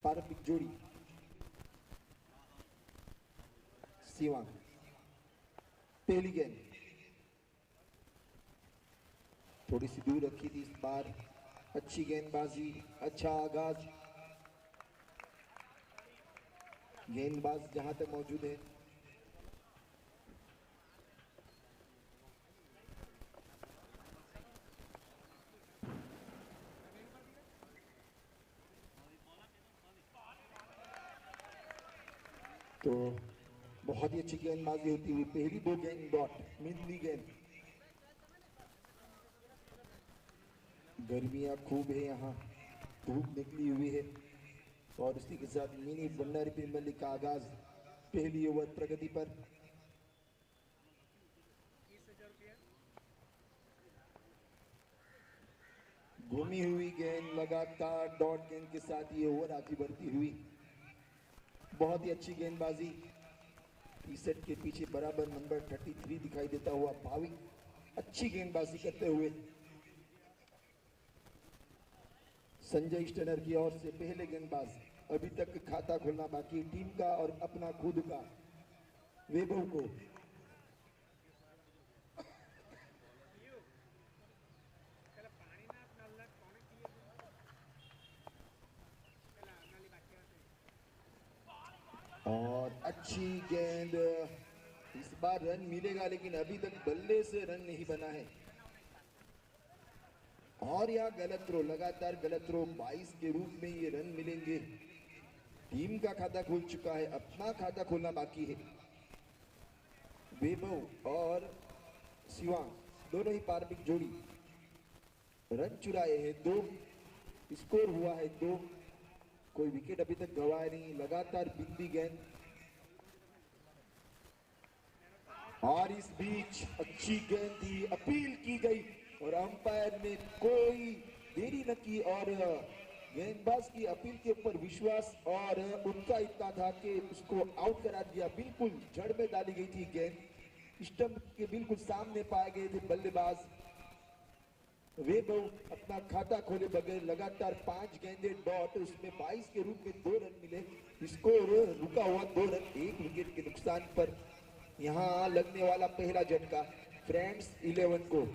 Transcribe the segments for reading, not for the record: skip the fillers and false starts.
पारंपरिक जोड़ी शिवांग। पहली गेंद थोड़ी सी दूर रखी थी इस बार। अच्छी गेंदबाजी, अच्छा आगाज। गेंदबाज जहां तक मौजूद है तो बहुत ही अच्छी गेंदबाजी होती हुई पहली 2 गेंद डॉट। मिडली गेंद। गर्मियां खूब है यहाँ, धूप निकली हुई है और उसी के साथ मिनी भंडारी प्रीमियर लीग का आगाज पहली ओवर प्रगति पर। घूमी हुई गेंद लगातार डॉट गेंद के साथ ये ओवर आगे बढ़ती हुई। बहुत ही अच्छी गेंदबाजी। टी सेट के पीछे बराबर नंबर 33 दिखाई देता हुआ भाविक अच्छी गेंदबाजी करते हुए संजय स्टेनर की ओर से पहले गेंदबाज। अभी तक खाता खोलना बाकी टीम का और अपना खुद का। वैभव को और अच्छी गेंद। इस बार रन मिलेगा लेकिन अभी तक बल्ले से रन नहीं बना है। और यह गलत थ्रो, लगातार गलत थ्रो। 22 के रूप में ये रन मिलेंगे। टीम का खाता खुल चुका है, अपना खाता खोलना बाकी है। वैभव और शिवांग दोनों ही पारंपरिक जोड़ी रन चुराए हैं। 2 स्कोर हुआ है 2। कोई विकेट अभी तक गंवाए नहीं। लगातार बिंदी गेंद और इस बीच अच्छी गेंद थी, अपील की गई और अंपायर ने कोई देरी न की और गेंदबाज की अपील के ऊपर विश्वास और उत्साह इतना था कि उसको आउट करा दिया। बिल्कुल जड़ में डाली गई थी गेंद, स्टंप के बिल्कुल सामने पाए गए थे बल्लेबाज। वैभव अपना खाता खोले बगैर लगातार 5 गेंदे डॉट, उसमें 22 के रूप में 2 रन मिले। स्कोर रुका हुआ 2 रन 1 विकेट के नुकसान पर। यहाँ लगने वाला पहला झटका फ्रेंड्स 11 को।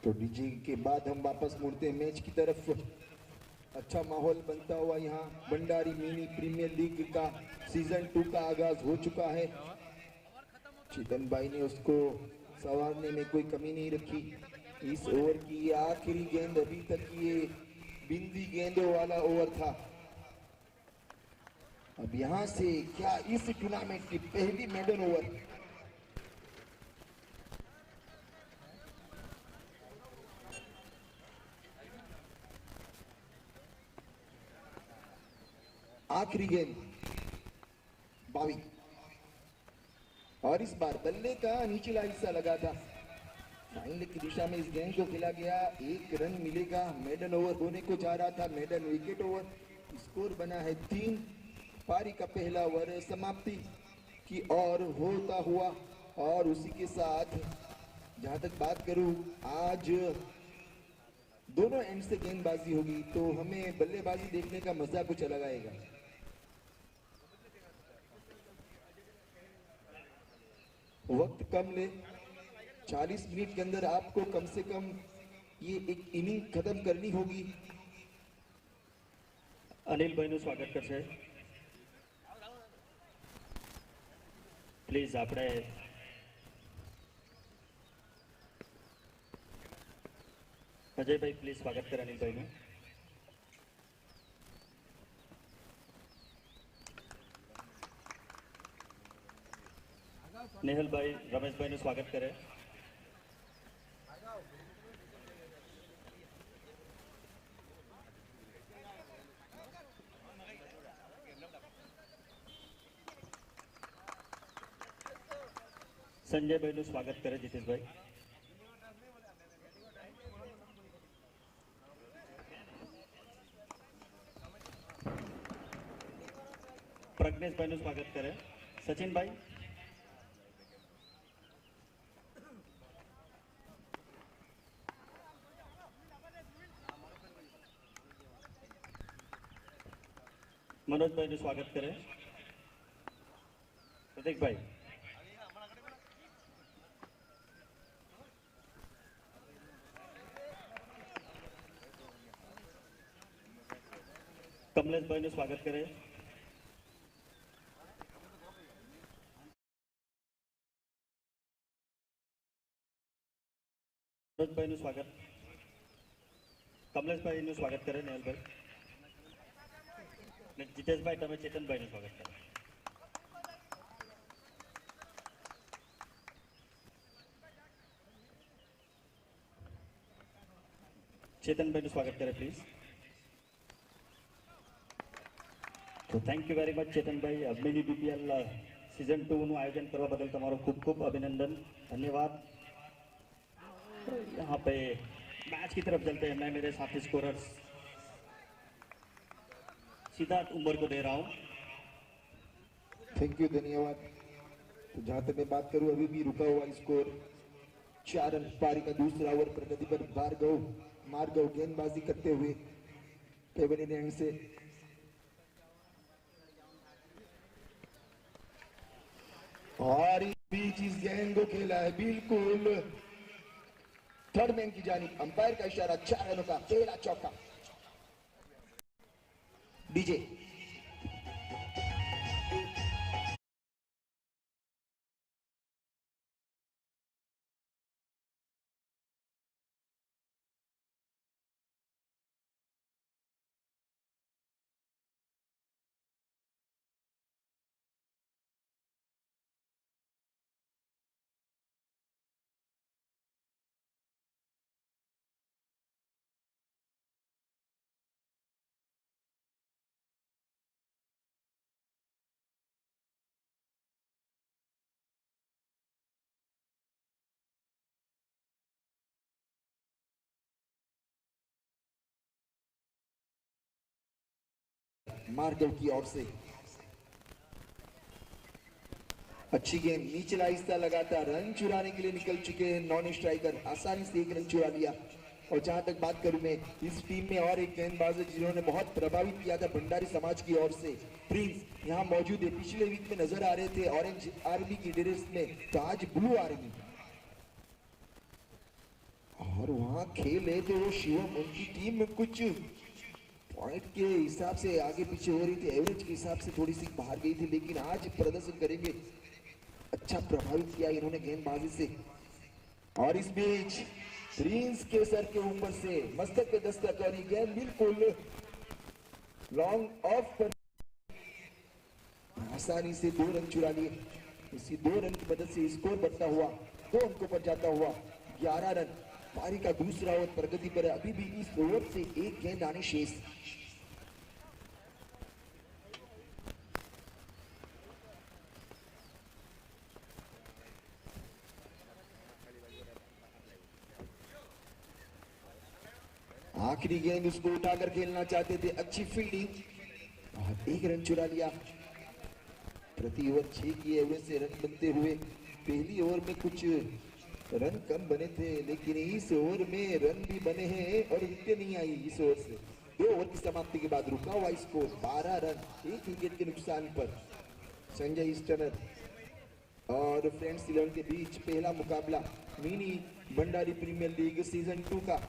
तो डीजे के बाद हम वापस मुड़ते हैं मैच की तरफ। अच्छा माहौल बनता हुआ यहाँ भंडारी मिनी प्रीमियर लीग का सीजन 2 का आगाज हो चुका है। चेतन भाई ने उसको संवारने में कोई कमी नहीं रखी। इस ओवर की आखिरी गेंद, अभी तक ये बिंदी गेंदों वाला ओवर था। अब यहाँ से क्या इस टूर्नामेंट की पहली मेडल ओवर। आखिरी गेंद 22 और इस बार बल्ले का निचला हिस्सा लगा था। फाइनल की दिशा में इस गेंद को खेला गया। 1 रन मिलेगा। मेडल ओवर होने को जा रहा था, मेडल विकेट ओवर। स्कोर बना है 3। पारी का पहला ओवर समाप्ति की ओर होता हुआ और उसी के साथ जहां तक बात करूं, आज दोनों एंड से गेंदबाजी होगी तो हमें बल्लेबाजी देखने का मजा कुछ अलग आएगा। वक्त कम ले, 40 मिनट के अंदर आपको कम से कम ये एक इनिंग खत्म करनी होगी। अनिल भाईનું સ્વાગત કરશે। પ્લીઝ આપણે અજય ભાઈ પ્લીઝ સ્વાગત કરે અનિલ ભાઈનું। नेहल भाई रमेश भाईનું સ્વાગત કરે। સંજયભાઈનું સ્વાગત કરે જીતેશભાઈ. પ્રજ્ઞેશભાઈનું સ્વાગત કરે સચિનભાઈ. મનોજભાઈનું સ્વાગત કરે પ્રતિકભાઈ. કમલેશભાઈનું સ્વાગત કરે મનોજભાઈનું સ્વાગત. કમલેશભાઈનું સ્વાગત કરે નેહલભાઈ. ને જીતેશભાઈ તમે ચેતનભાઈનું સ્વાગત કરો. ચેતનભાઈનું સ્વાગત કરે પ્લીઝ. તો થેન્ક યુ વેરી મચ ચેतनભાई. अभिमन्यु बीपीएल सीजन 2 નું આયોજન કરવા બદલ તમારો ખૂબ ખૂબ અભિનંદન, ધન્યવાદ. यहाँ पे मैच की तरफ चलते हैं. मैं मेरे साथी स्कोरर्स सिद्धार्थ उमर को दे रहा हूँ. थैंक यू, धन्यवाद. तो जहां तक मैं बात करूं, अभी भी रुका हुआ स्कोर 4 रन. पारी का दूसरा ओवर प्रगति पर मार्गव गेंदबाजी करते हुए पेवलियन एंड से और इस बीच इस गेंद को खेला है बिल्कुल थर्ड मैन की जानिब. अंपायर का इशारा. 4 रनों का पहला चौका. डीजे मार्गव की ओर से अच्छी गेंद. नीचला हिस्सा लगातार रन चुराने के लिए निकल चुके हैं नॉन स्ट्राइकर. आसानी से 1 रन चुरा लिया. और जहां तक बात करूं मैं, इस टीम में और एक गेंदबाज है जिन्होंने बहुत प्रभावित किया था भंडारी समाज की ओर से. प्रिंस यहाँ मौजूद है. पिछले वीक में नजर आ रहे थे ऑरेंज आर्मी की ड्रेस में, तो आज ब्लू आर्मी. और वहां खेल है तो वो शिवम, उनकी टीम में कुछ पॉइंट के हिसाब से आगे पीछे हो रही थी, एवरेज के हिसाब से थोड़ी सी बाहर गई थी, लेकिन आज प्रदर्शन करेंगे. अच्छा प्रभावित किया इन्होंने गेंदबाजी से. और इस बीच प्रिंस के सर के ऊपर से मस्तक पे दस्तक और गेंद बिल्कुल लॉन्ग ऑफ पर आसानी से 2 रन चुरा लिए. इसी 2 रन की मदद से स्कोर बढ़ता हुआ 2 अंकों पर जाता हुआ 11 रन. पारी का दूसरा ओवर प्रगति पर. अभी भी इस ओवर से 1 गेंद आने शेष. आखिरी गेंद उसको उठाकर खेलना चाहते थे. अच्छी फील्डिंग और 1 रन चुरा लिया. प्रति ओवर 6 की एवरेज से रन बनते हुए पहली ओवर में कुछ रन कम बने थे, लेकिन इस ओवर में रन भी बने हैं और विकेट नहीं आई. इस ओवर से 2 ओवर की समाप्ति के बाद रुका हुआ स्कोर 12 रन 1 विकेट के नुकसान पर. संजय स्टनर और फ्रेंड्स 11 के बीच पहला मुकाबला mini Bhandari premier league season 2 का.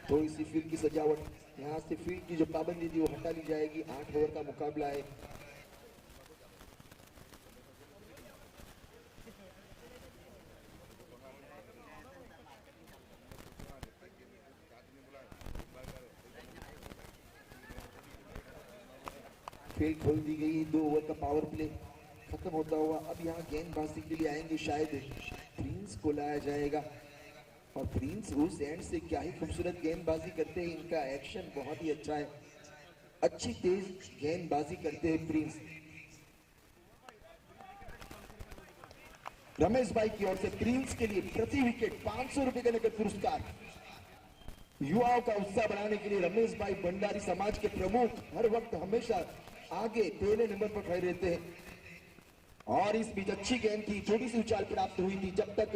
तो इसी फील्ड की सजावट, यहाँ से फील्ड की जो पाबंदी थी वो हटा ली जाएगी. 8 ओवर का मुकाबला है. फील्ड खोल दी गई. 2 ओवर का पावर प्ले खत्म होता हुआ अब यहाँ गेंदबाजी के लिए आएंगे. शायद प्रिंस को लाया जाएगा. और प्रिंस उस एंड से क्या ही खूबसूरत गेंदबाजी करते हैं, इनका एक्शन बहुत ही अच्छा है, अच्छी तेज गेंदबाजी करते हैं प्रिंस। रमेश भाई की ओर से प्रिंस के लिए प्रति विकेट 500 रुपए का नकद पुरस्कार। युवाओं का उत्साह बढ़ाने के लिए रमेश भाई भंडारी समाज के प्रमुख हर वक्त हमेशा आगे पहले नंबर पर खड़े रहते हैं। और इस बीच अच्छी गेंद थी, थोड़ी सी उछाल प्राप्त हुई थी, जब तक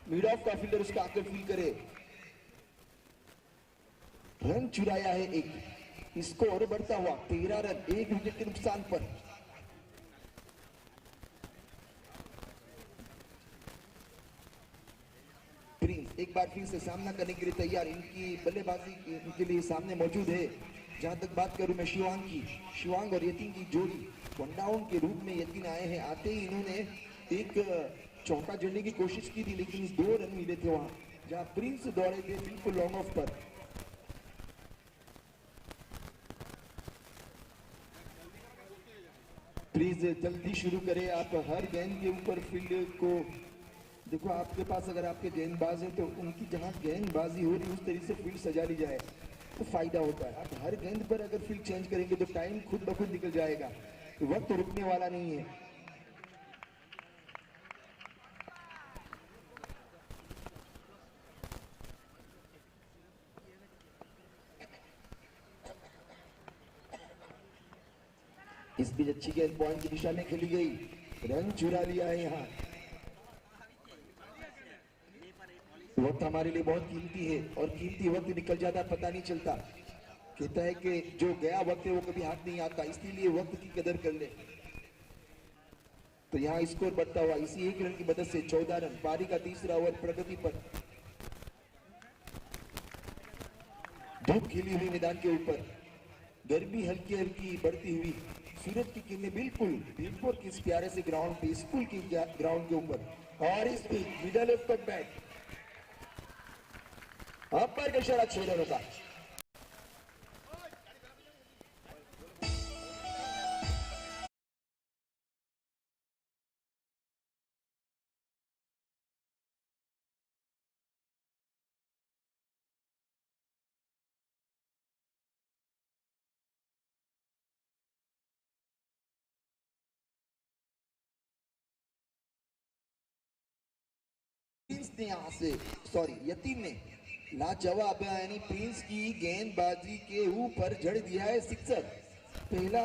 मिड ऑफ का फील्डर उसका आकर फील करे। रन चुराया है एक, स्कोर बढ़ता हुआ 13 रन, 1 विकेट के नुकसान पर। प्रिंस एक बार फिर से सामना करने के लिए तैयार, इनकी बल्लेबाजी इनके लिए सामने मौजूद है। जहां तक बात करूं मैं शिवांग की, शिवांग और यतीन की जोड़ी वन डाउन के रूप में यतीन आए हैं। आते ही इन्होंने एक चौका जड़ने की कोशिश की थी, लेकिन 2 रन मिले थे वहां, जहां प्रिंस दौड़े थे बिल्कुल लॉन्ग ऑफ पर। प्लीज जल्दी शुरू करें, आप हर गेंद के ऊपर फील्ड को देखो। आपके पास अगर आपके गेंदबाज है तो उनकी जहां गेंदबाजी हो रही है उस तरीके से फील्ड सजा ली जाए तो फायदा होता है। आप हर गेंद पर अगर फील्ड चेंज करेंगे तो टाइम खुद ब खुद निकल जाएगा, तो वक्त रुकने वाला नहीं है। इस बीच अच्छी गेंद पॉइंट की दिशा में खेली गई, रन चुरा लिया है। यहाँ वक्त हमारे लिए बहुत कीमती है और कीमती वक्त निकल जाता पता नहीं चलता। कहता है कि जो गया वक्त है वो कभी हाथ नहीं आता, इसलिए वक्त की कदर कर ले। तो यहाँ स्कोर बढ़ता हुआ इसी 1 रन की मदद से 14 रन। पारी का तीसरा ओवर प्रगति पर। धूप खिली हुई मैदान के ऊपर, गर्मी हल्की हल्की बढ़ती हुई, सूरज की किरणें बिल्कुल किस प्यारे से ग्राउंड पे, स्कूल की ग्राउंड के ऊपर। और इस बीच middle of cut bat, umpire का इशारा 6 रन होता। ने यहां से यतीम ने लाजवाब यानी प्रिंस की गेंदबाजी के ऊपर जड़ दिया है सिक्सर। पहला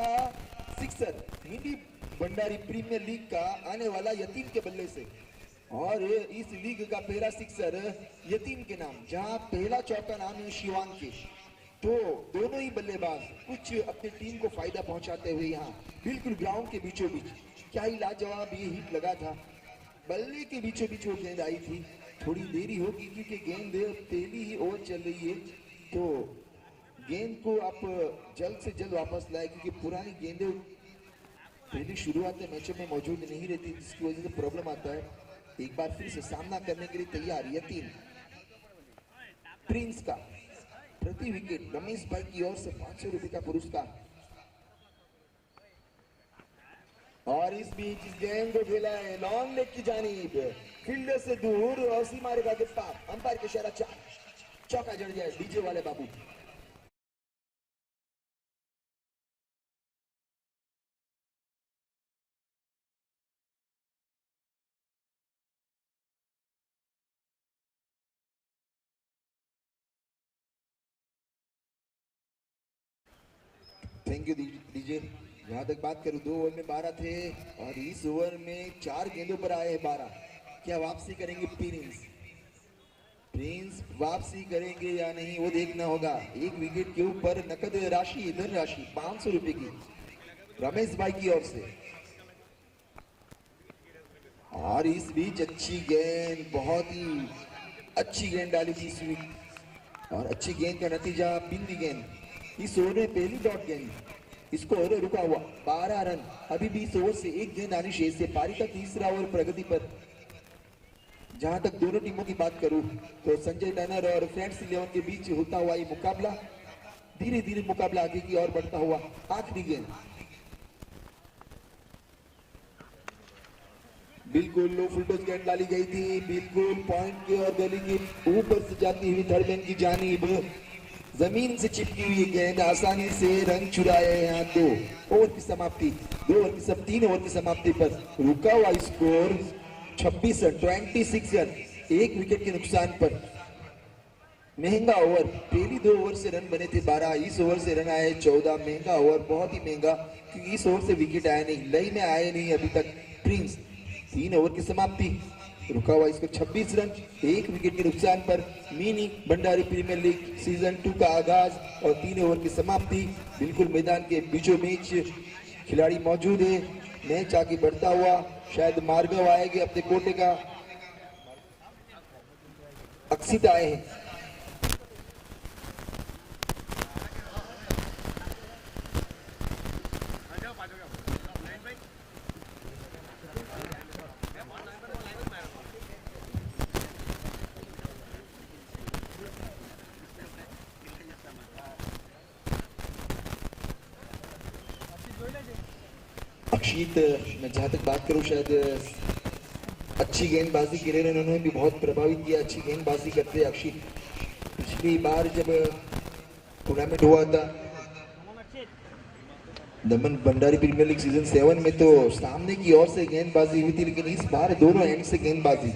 sixer Hindi Bhandari premier league का आने वाला यतीम के बल्ले से, और इस लीग का पहला सिक्सर यतीम के नाम, जहां पहला चौका नाम है शिवांग के। तो दोनों ही बल्लेबाज कुछ अपनी टीम को फायदा पहुंचाते हुए यहाँ बिल्कुल ग्राउंड के बीचों बीच, क्या ही लाजवाब ये हिट लगा था। बल्ले के बीचों बीच वो गेंद आई थी। थोड़ी देरी होगी क्योंकि गेंद पहली ही ओवर चल रही है, तो गेंद को आप जल्द से जल्द वापस लाए, क्योंकि पुरानी गेंदें पहली शुरुआत में मैचों में मौजूद नहीं रहती, जिसकी वजह से प्रॉब्लम आता है। एक बार फिर से सामना करने के लिए तैयार यतीम। प्रिंस का प्रति विकेट रमेश भाई की ओर से 500 रुपए का पुरस्कार। और इस बीच इस गेंद को खेला है लॉन्ग लेग की जानिब, फील्डर से दूर, और सी मारेगा गिरफ्तार। अंपायर के इशारा 4, चौका जड़ जाए डीजे वाले बाबू। Thank you DJ. जहां तक बात करूं 2 ओवर में 12 थे और इस ओवर में 4 गेंदों पर आए हैं 12। क्या वापसी करेंगे प्रिंस वापसी करेंगे या नहीं वो देखना होगा। 1 विकेट के ऊपर नकद राशि, धन राशि 500 रुपए की रमेश भाई की ओर से। और इस बीच अच्छी गेंद, बहुत ही अच्छी गेंद डाली थी स्वीप, और अच्छी गेंद का नतीजा बिंदी गेंद। इस ओवर में पहली डॉट गेंद, इसको ओवर रुका हुआ 12 रन। अभी भी इस ओवर से 1 गेंद आनी शेष है। पारी का तीसरा ओवर प्रगति पर। जहां तक दोनों टीमों की बात करूं तो संजय टनर और फ्रेंड्स 11 के बीच होता हुआ ये मुकाबला, धीरे धीरे मुकाबला आगे की ओर बढ़ता हुआ। आखिरी गेंद, बिल्कुल लो फुलटॉस गेंद डाली गई थी, बिल्कुल पॉइंट की और गली की ऊपर से जाती हुई थर्ड मैन की जानिब जमीन से चिपकी हुई गेंद आसानी से रन चुराए यहाँ। 2 ओवर की समाप्ति, 3 ओवर की समाप्ति पर रुका हुआ स्कोर 26 रन, 26 रन, 1 विकेट के नुकसान पर। महंगा ओवर, पहली 2 ओवर से रन बने थे 12, इस ओवर से रन आए 14। महंगा ओवर, बहुत ही महंगा, क्योंकि इस ओवर से विकेट आया नहीं, लई में आए नहीं अभी तक प्रिंस। 3 ओवर की समाप्ति, रुका हुआ इसको 26 रन, 1 विकेट के नुकसान पर mini Bhandari premier league season 2 का आगाज और 3 ओवर की समाप्ति। बिल्कुल मैदान के बीचों बीच खिलाड़ी मौजूद है, मैच आगे बढ़ता हुआ, शायद मार्गव आएंगे अपने कोटे का। अक्षित आए हैं, अक्षित। मैं जहां तक बात करूं, शायद अच्छी गेंदबाजी के लिए उन्होंने भी बहुत प्रभावित किया, अच्छी गेंदबाजी करते हैं अक्षित। पिछली बार जब टूर्नामेंट हुआ था दमन भंडारी प्रीमियर लीग सीजन 7 में, तो सामने की ओर से गेंदबाजी हुई थी, लेकिन इस बार दोनों एंड से गेंदबाजी।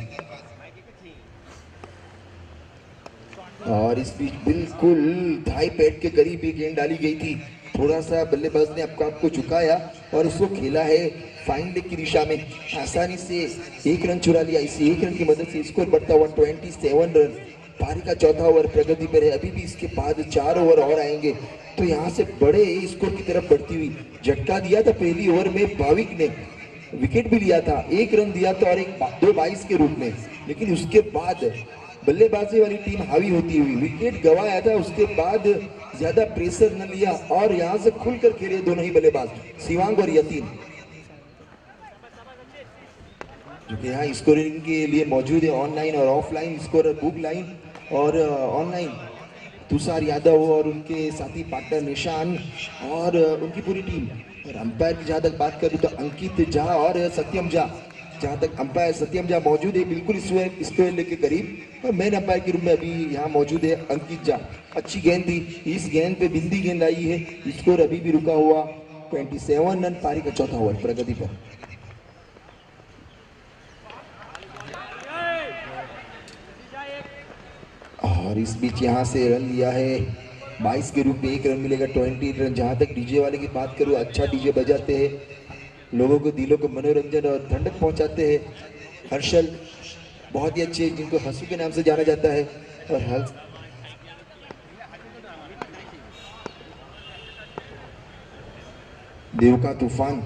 और इस बीच बिल्कुल थाई पैड के करीब ही गेंद डाली गई थी, थोड़ा सा बल्लेबाज ने आपको झुकाया और उसको खेला है फाइन लेग की दिशा में, आसानी से 1 रन चुरा लिया। इसी 1 रन की मदद से स्कोर बढ़ता हुआ 27 रन। पारी का चौथा ओवर प्रगति पर है, अभी भी इसके बाद 4 ओवर और आएंगे, तो यहाँ से बड़े स्कोर की तरफ बढ़ती हुई। झटका दिया था पहली ओवर में भाविक ने, विकेट भी लिया था, 1 रन दिया था और 2-22 के रूप में, लेकिन उसके बाद बल्लेबाजी वाली टीम हावी होती हुई विकेट गंवाया था, उसके बाद ज्यादा प्रेशर न लिया और यहां से खुलकर खेले दोनों ही बल्लेबाज शिवांग और यतीन, जो कि यहाँ स्कोरिंग के लिए मौजूद है, ऑनलाइन और ऑफलाइन स्कोरर बुक लाइन और ऑनलाइन तुषार यादव और उनके साथी पार्टनर निशान और उनकी पूरी टीम। और अंपायर की जहां तक बात करूं तो अंकित झा और सत्यम झा, जहां तक अंपायर सत्यम झा मौजूद है बिल्कुल स्क्वायर लेग के करीब, और मेन अंपायर के रूप में अभी यहाँ मौजूद है अंकित झा। अच्छी गेंद थी, इस गेंद पे बिंदी गेंद आई है, स्कोर अभी भी रुका हुआ 27 रन। पारी का चौथा ओवर प्रगति पर। और इस बीच यहाँ से रन लिया है 22 के रूप में, 1 रन मिलेगा, 20 रन। जहाँ तक डीजे वाले की बात करूँ, अच्छा डीजे बजाते हैं, लोगों को दिलों को मनोरंजन और ठंडक पहुंचाते हैं। हर्षल बहुत ही अच्छे, जिनको हंसू के नाम से जाना जाता है। और देव का तूफान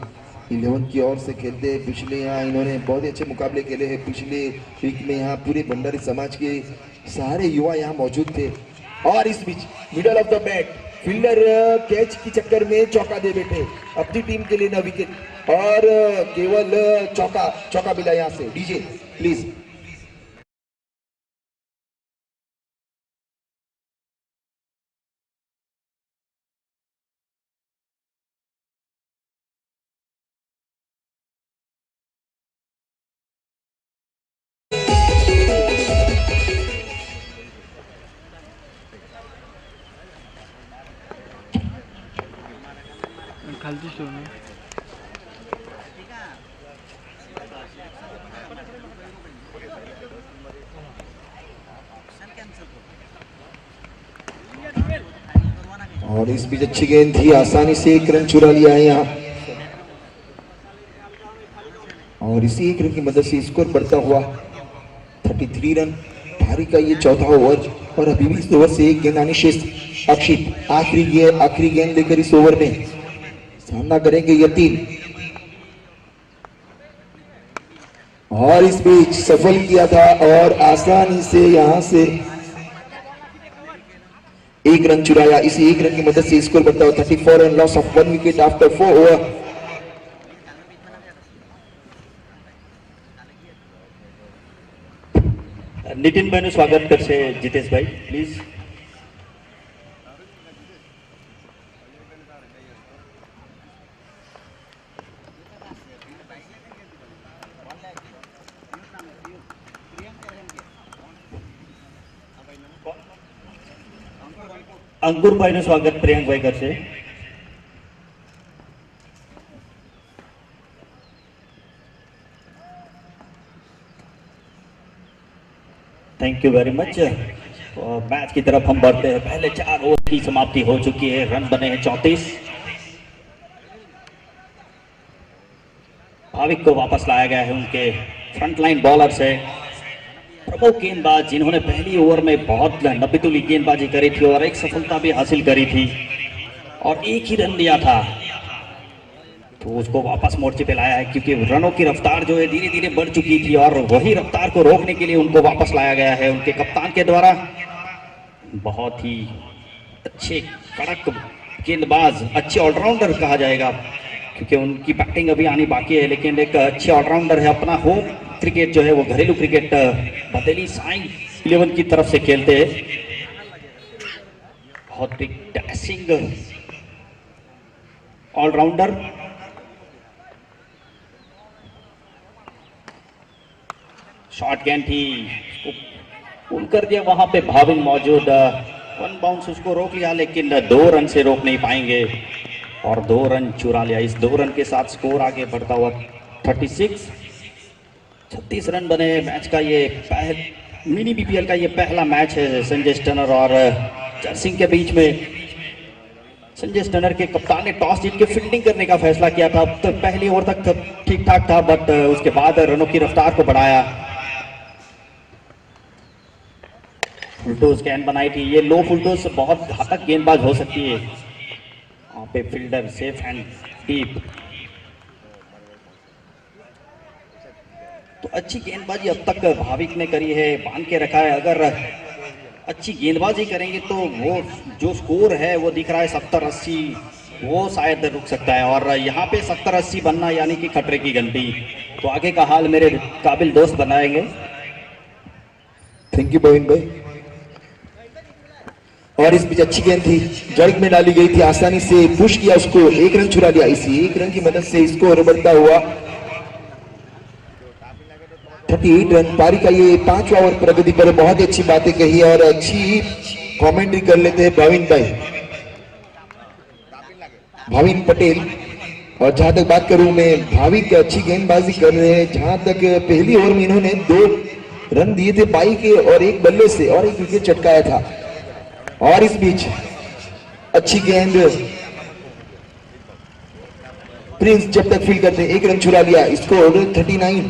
11 की ओर से खेलते हैं। पिछले यहाँ इन्होंने बहुत ही अच्छे मुकाबले खेले हैं, पिछले वीक में यहाँ पूरे भंडारी समाज के सारे युवा यहाँ मौजूद थे। और इस बीच middle of the bat fielder catch की चक्कर में चौका दे बैठे, अपनी टीम के लिए ना विकेट और केवल चौका मिला यहाँ से। DJ please. खालची सोनं और इस बीच अच्छी गेंद थी, आसानी से 1 रन चुरा लिया है यहाँ, और इसी 1 रन की मदद से स्कोर बढ़ता हुआ 33 रन। पारी का ये चौथा ओवर और अभी भी इस ओवर से 1 गेंद आनी शेष। अक्षित आखिरी गेंद लेकर इस ओवर में सामना करेंगे यतीन, और इस बीच सफल किया था और आसानी से यहां से 1 रन चुराया। इसी 1 रन की मदद से स्कोर बढ़ता हुआ 34 run, loss of 1 wicket after 4 over. Nitin भाई નું સ્વાગત કરશે જીતેશભાઈ પ્લીઝ। અંકુરભાઈનું સ્વાગત પ્રિયંકભાઈ કરશે. Thank you very much. Match की तरफ हम बढ़ते हैं. पहले 4 ओवर की समाप्ति हो चुकी है. रन बने हैं 34. भाविक को वापस लाया गया है. उनके फ्रंटलाइन बॉलर्स है प्रमुख गेंदबाज जिन्होंने पहली ओवर में बहुत नब्बेतुली गेंदबाजी करी थी और एक सफलता भी हासिल करी थी और एक ही रन दिया था, तो उसको वापस मोर्चे पे लाया है क्योंकि रनों की रफ्तार जो है धीरे धीरे बढ़ चुकी थी और वही रफ्तार को रोकने के लिए उनको वापस लाया गया है उनके कप्तान के द्वारा. बहुत ही अच्छे कड़क गेंदबाज, अच्छे ऑलराउंडर कहा जाएगा क्योंकि उनकी बैटिंग अभी आनी बाकी है, लेकिन एक अच्छे ऑलराउंडर है. अपना होम क्रिकेट जो है वो घरेलू क्रिकेट बतेली साई 11 की तरफ से खेलते हैं. बहुत ही डैशिंग ऑलराउंडर. शॉर्ट गेंद थी, पुल कर दिया वहां पे भाविन मौजूद. 1 बाउंस उसको रोक लिया लेकिन 2 रन से रोक नहीं पाएंगे और 2 रन चुरा लिया. इस 2 रन के साथ स्कोर आगे बढ़ता हुआ 36 रन बने. मैच का ये मिनी बीपीएल का ये पहला मैच है संजय स्टनर और जर्सिंग के बीच में. संजय स्टनर के कप्तान ने टॉस जीत के फील्डिंग करने का फैसला किया था. तो पहली ओवर तक ठीक ठाक था बट उसके बाद रनों की रफ्तार को बढ़ाया. फुलटोस गेंद बनाई थी. ये लो फुलटोस बहुत घातक गेंदबाज हो सकती है. वहां पे फील्डर सेफ एंड डीप. तो अच्छी गेंदबाजी अब तक भाविक ने करी है, बांध के रखा है. अगर अच्छी गेंदबाजी करेंगे तो वो जो स्कोर है वो दिख रहा है 70-80, वो शायद रुक सकता है और यहाँ पे 70-80 बनना यानी कि खतरे की घंटी. तो आगे का हाल मेरे काबिल दोस्त बनाएंगे. थैंक यू बविन भाई. और इस बीच अच्छी गेंद थी, जड़ में डाली गई थी, आसानी से पुश किया उसको, 1 रन चुरा लिया. इसी 1 रन की मदद से स्कोर बढ़ता हुआ 38 रन. पारी का ये 5वां ओवर प्रगति पर. बहुत ही अच्छी बातें कही और अच्छी कमेंट्री कर लेते हैं भाविन भाई, भाविन पटेल. और जहां तक बात करूं मैं, भाविक अच्छी गेंदबाजी कर रहे हैं. जहां तक पहली ओवर में इन्होंने 2 रन दिए थे बाई के और 1 बल्ले से और 1 विकेट चटकाया था. और इस बीच अच्छी गेंद, प्रिंस जब तक फील्ड करते 1 रन चुरा लिया. स्कोर 39.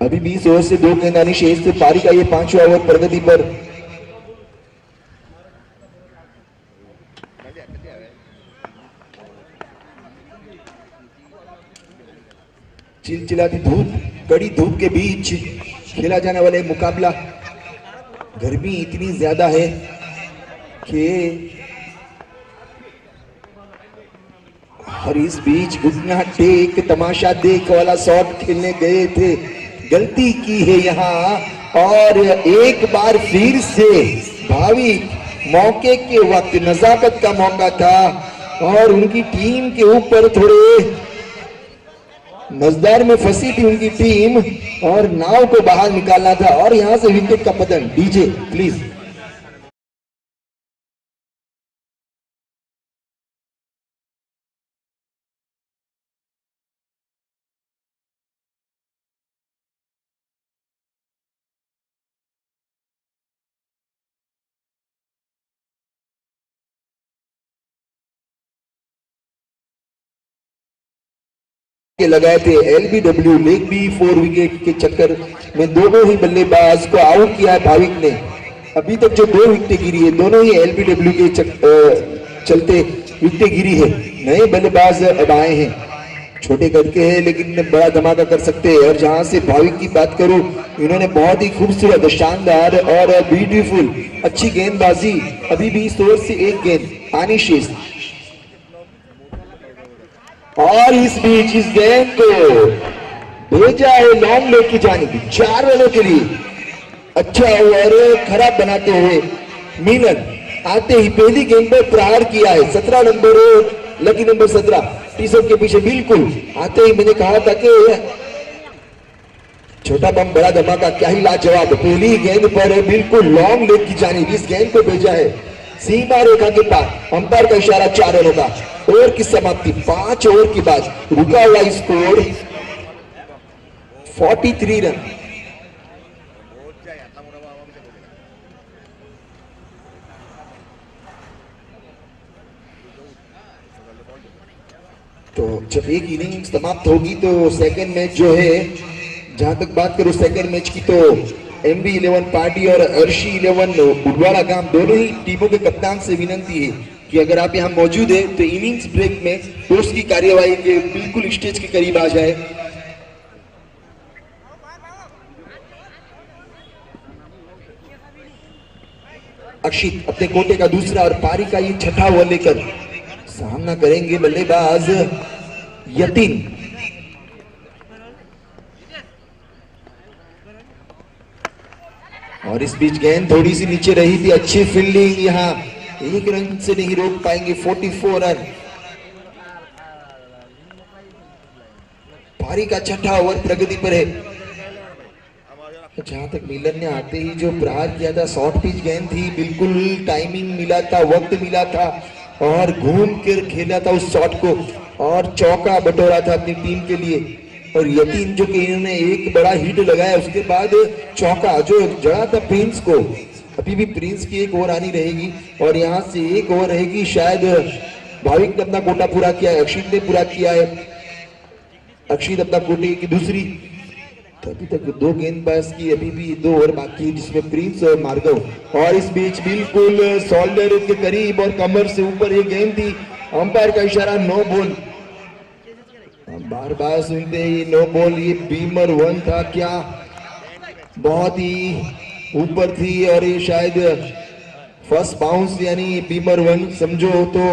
अभी 20 ओवर से 2 गेंदानी शेष. पारी का ये 5वां ओवर प्रगति पर. चिलचिलाती धूप, कड़ी धूप के बीच खेला जाने वाला मुकाबला. गर्मी इतनी ज्यादा है कि और इस बीच घुटना टेक तमाशा देख वाला शॉट खेलने गए थे, गलती की है यहाँ. और एक बार फिर से भाविक मौके के वक्त, नजाकत का मौका था और उनकी टीम के ऊपर थोड़े मजदार में फंसी थी उनकी टीम और नाव को बाहर निकालना था और यहां से विकेट का पतन. DJ please. लगाए थे एलबीडब्ल्यू लेग बी 4 विकेट के चक्कर में दोनों ही बल्लेबाज को आउट किया है भाविक ने. अभी तक जो 2 विकेटें गिरी है दोनों ही एलबीडब्ल्यू के चलते विकेटें गिरी है. नए बल्लेबाज अब आए हैं, छोटे करके हैं लेकिन बड़ा धमाका कर सकते हैं. और जहां से भाविक की बात करूं, इन्होंने बहुत ही खूबसूरत, शानदार और ब्यूटीफुल अच्छी गेंदबाजी. अभी 20 ओवर से 1 गेंद आनी शेष. और इस बीच इस गेंद को भेजा है लॉन्ग लेग की जानिब 4 रनों के लिए. अच्छा ओवर खराब बनाते हुए मिलन आते ही पहली गेंद पर प्रहार किया है. 17 number, lucky number 17 T shirt के पीछे बिल्कुल आते ही मैंने कहा था कि छोटा बम बड़ा धमाका, क्या ही लाजवाब। पहली गेंद पर बिल्कुल लॉन्ग लेग की जानिब इस गेंद को भेजा है सीमा रेखा के पार। अंपायर का इशारा 4 रनों का। ओवर की समाप्ति 5 ओवर के बाद रुका हुआ स्कोर 43 रन। तो जब एक इनिंग समाप्त होगी तो सेकंड मैच जो है, जहां तक बात करूं सेकंड मैच की, तो MB11 पार्टी और अर्शी 11 उडवाड़ा गांव दोनों ही टीमों के कप्तान से विनंती है कि अगर आप यहां मौजूद है तो इनिंग्स ब्रेक में टॉस की कार्यवाही के बिल्कुल स्टेज के करीब आ जाए। अक्षित अपने कोटे का दूसरा और पारी का ये छठा ओवर लेकर सामना करेंगे बल्लेबाज यतीन। और इस बीच गेंद थोड़ी सी नीचे रही थी, अच्छी फील्डिंग, यहाँ एक रन से नहीं रोक पाएंगे। 44 रन। पारी का छठा ओवर प्रगति पर है। जहां तक मिलन ने आते ही जो प्रहार किया था, शॉर्ट पिच गेंद थी, बिल्कुल टाइमिंग मिला था, वक्त मिला था और घूम कर खेला था उस शॉट को और चौका बटोरा था अपनी टीम के लिए। और यतीन जो कि इन्होंने एक बड़ा हिट लगाया, उसके बाद चौका जो जड़ा था प्रिंस को। अभी भी प्रिंस की एक ओवर आनी रहेगी और यहाँ से एक ओवर रहेगी। शायद भाविक ने अपना कोटा पूरा किया है, अक्षित ने पूरा किया है। अक्षित अपना कोटे की दूसरी, तो अभी तक 2 गेंदबाज की अभी भी 2 ओवर बाकी है, जिसमें प्रिंस और मार्गव। और इस बीच बिल्कुल शोल्डर के करीब और कमर से ऊपर ये गेंद थी। अंपायर का इशारा नो बॉल। बार बार सुनते ही नो बॉल। ये बीमर 1 था क्या? बहुत ही ऊपर थी और ये शायद फर्स्ट बाउंस यानी बीमर 1 समझो तो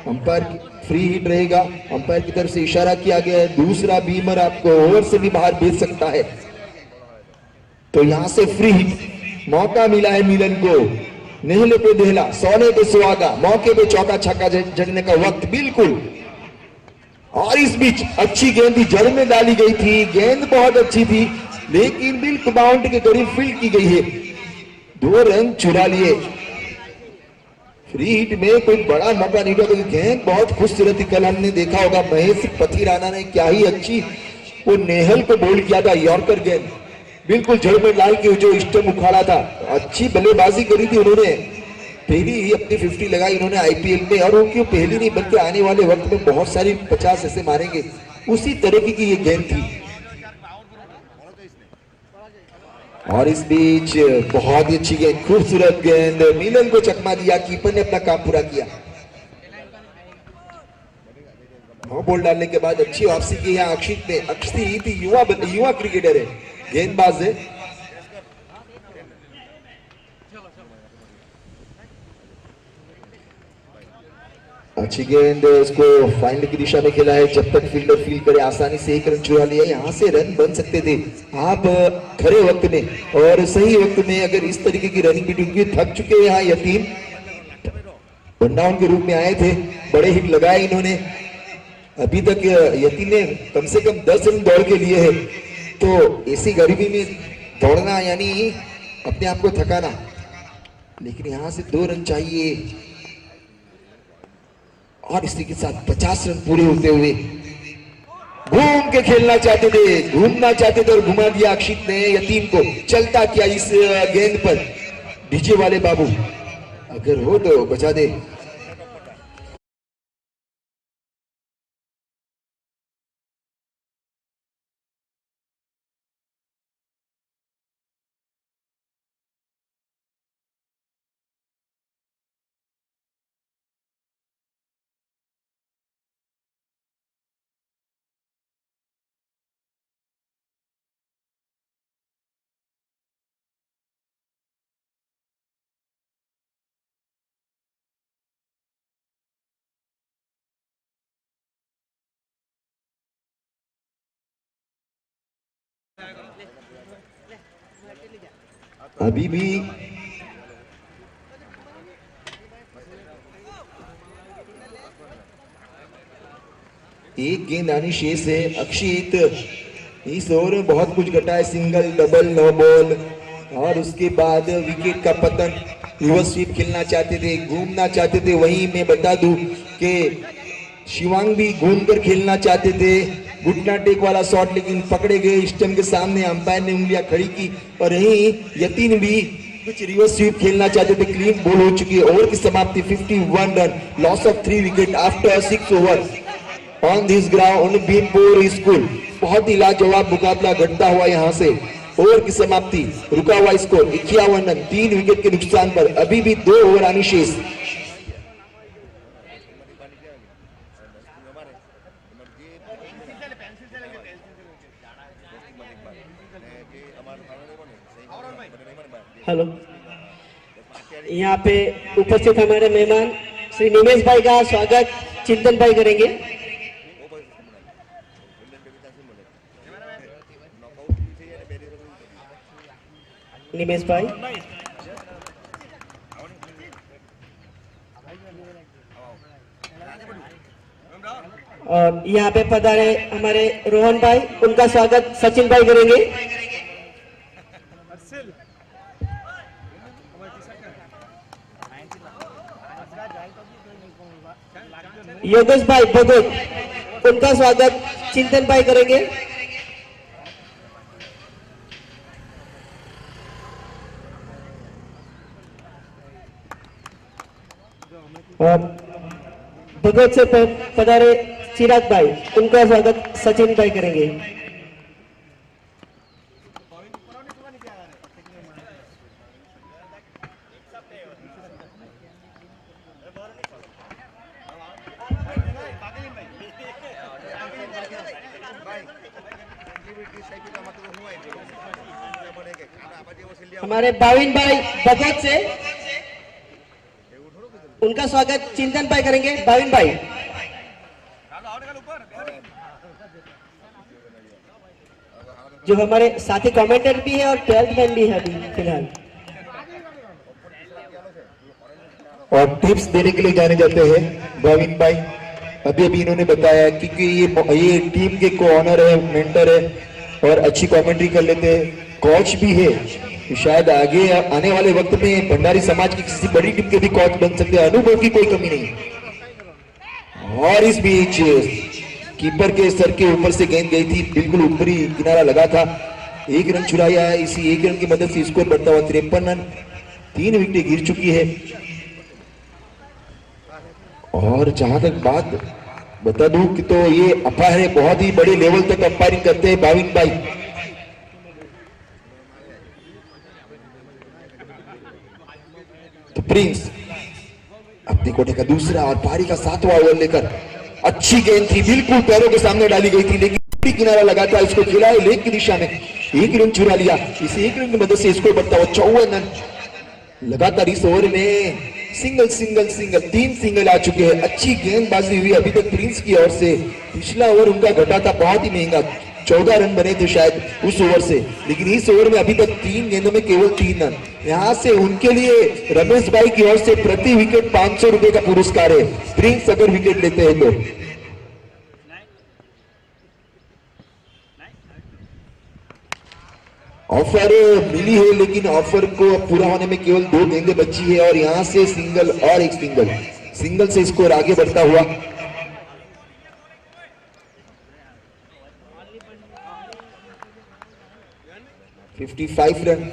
अंपायर फ्री हिट रहेगा। अंपायर की तरफ से इशारा किया गया है, दूसरा बीमर आपको ओवर से भी बाहर भेज सकता है। तो यहां से फ्री हिट मौका मिला है मिलन को। नेहले पे देहला, सोने पे सुहागा, मौके पे चौका छक्का जड़ने का वक्त बिल्कुल। और इस बीच अच्छी गेंद थी, जड़ में डाली गई थी, गेंद बहुत अच्छी थी लेकिन बिल्कुल बाउंड्री के करीब फील्ड की गई है। 2 रन चुरा लिए। फ्री हिट में कोई बड़ा मौका नहीं था, क्योंकि गेंद बहुत खूबसूरत थी। कल हमने देखा होगा महेश पथी राणा ने क्या ही अच्छी वो नेहल को बोल किया था, यॉर्कर गेंद बिल्कुल जड़ में डाल के जो स्टंप उखाड़ा था। अच्छी बल्लेबाजी करी थी उन्होंने, पहली ही अपनी 50 लगाई इन्होंने IPL में। और उनकी पहली नहीं बल्कि आने वाले वक्त में बहुत सारी 50 ऐसे मारेंगे, उसी तरह की ये गेंद थी। और इस बीच बहुत ही अच्छी गेंद, खूबसूरत गेंद, मिलन को चकमा दिया, कीपर ने अपना काम पूरा किया। 9 बॉल डालने के बाद अच्छी वापसी की है अक्षित ने। अक्षित युवा क्रिकेटर है, गेंदबाज है। अच्छी गेंद, उसको फाइनल की दिशा में खेला है। जब तक फील्डर फील करे आसानी से 1 रन चुरा लिया। यहाँ से रन बन सकते थे आप खरे वक्त में और सही वक्त में अगर इस तरीके की रनिंग की टीम थक चुके हैं। यहाँ यतीन वनडाउन के रूप में आए थे, बड़े हिट लगाए इन्होंने। अभी तक यतीन ने कम से कम 10 रन दौड़ के लिए है। तो ऐसी गर्मी में दौड़ना यानी अपने आप को थकाना, लेकिन यहाँ से 2 रन चाहिए। और इसी के साथ 50 रन पूरे होते हुए घूम के खेलना चाहते थे, घूमना चाहते थे और घुमा दिया अक्षित ने यतीन को। चलता किया इस गेंद पर डीजे वाले बाबू, अगर हो तो बचा दे। अभी भी एक गेंद आनी शेष है। अक्षित इस ओवर में बहुत कुछ घटा है, सिंगल डबल नो बॉल, और उसके बाद विकेट का पतन। रिवर्स स्वीप खेलना चाहते थे, घूमना चाहते थे, वहीं मैं बता दूं कि शिवांग भी घूम कर खेलना चाहते थे, घुटना टेक वाला शॉट, लेकिन पकड़े गए स्टंप के सामने। अंपायर ने उंगलियां खड़ी की, और यहीं यतीन भी कुछ रिवर्स स्वीप खेलना चाहते थे। क्लीन बॉल हो चुकी है। ओवर की समाप्ति 51 run, loss of 3 wicket after 6 over on this ground Bhimpur school. बहुत ही लाजवाब मुकाबला घटता हुआ यहां से। ओवर की समाप्ति, रुका हुआ स्कोर 51 रन, 3 विकेट के नुकसान पर। अभी भी 2 ओवर आनी शेष। हेलो, यहाँ पे उपस्थित हमारे मेहमान श्री निमेश भाई का स्वागत चिंतन भाई करेंगे। निमेश भाई, और यहाँ पे पधारे हमारे रोहन भाई, उनका स्वागत सचिन भाई करेंगे। योगेश भाई भगत, उनका स्वागत चिंतन भाई करेंगे। और भगत से पधारे चिराग भाई, उनका स्वागत सचिन भाई करेंगे। हमारे भाविन भाई भगत से उनका स्वागत चिंतन भाई करेंगे। भाविन भाई, जो हमारे साथी कमेंटेटर भी है और 12th मैन भी है अभी फिलहाल। और टिप्स देने के लिए जाने जाते हैं भाविन भाई। अभी अभी इन्होंने बताया क्योंकि ये टीम के को ऑनर है, मेंटर है, और अच्छी कमेंट्री कर लेते हैं, कोच भी है। तो शायद आगे आने वाले वक्त में भंडारी समाज की किसी बड़ी टीम के भी कोच बन सकते हैं। अनुभव की कोई कमी नहीं। और इस बीच कीपर के सर के ऊपर से गेंद गई थी, बिल्कुल ऊपरी किनारा लगा था। 1 रन चुराया है। इसी 1 रन की मदद से स्कोर बढ़ता हुआ 53 रन, 3 विकेटें गिर चुकी है। और जहां तक बात बता दूं कि तो ये अंपायर है, बहुत ही बड़े लेवल तक अंपायरिंग करते हैं भाविन भाई। तो प्रिंस अपने कोटे का दूसरा और पारी का 7वां ओवर लेकर, अच्छी गेंद थी, बिल्कुल पैरों के सामने डाली गई थी, लेकिन किनारा लगा था, इसको खिलाए लेग की दिशा में। 1 रन चुरा लिया। इस 1 रन की मदद से स्कोर बढ़ता हुआ 54 रन। लगातार इस ओवर में सिंगल 3 सिंगल आ चुके हैं। अच्छी गेंदबाजी हुई अभी तक प्रिंस की ओर से। पिछला ओवर उनका घटा था बहुत ही महंगा, 14 रन बने थे शायद उस ओवर से, लेकिन इस ओवर में अभी तक 3 गेंदों में केवल 3 रन। यहां से उनके लिए रमेश भाई की ओर से प्रति विकेट 500 रुपए का पुरस्कार है, प्रिंस अगर विकेट लेते हैं तो। ऑफर मिली है, लेकिन ऑफर को पूरा होने में केवल 2 गेंदें बची है, और यहां से सिंगल और एक सिंगल से स्कोर आगे बढ़ता हुआ। । 55 run.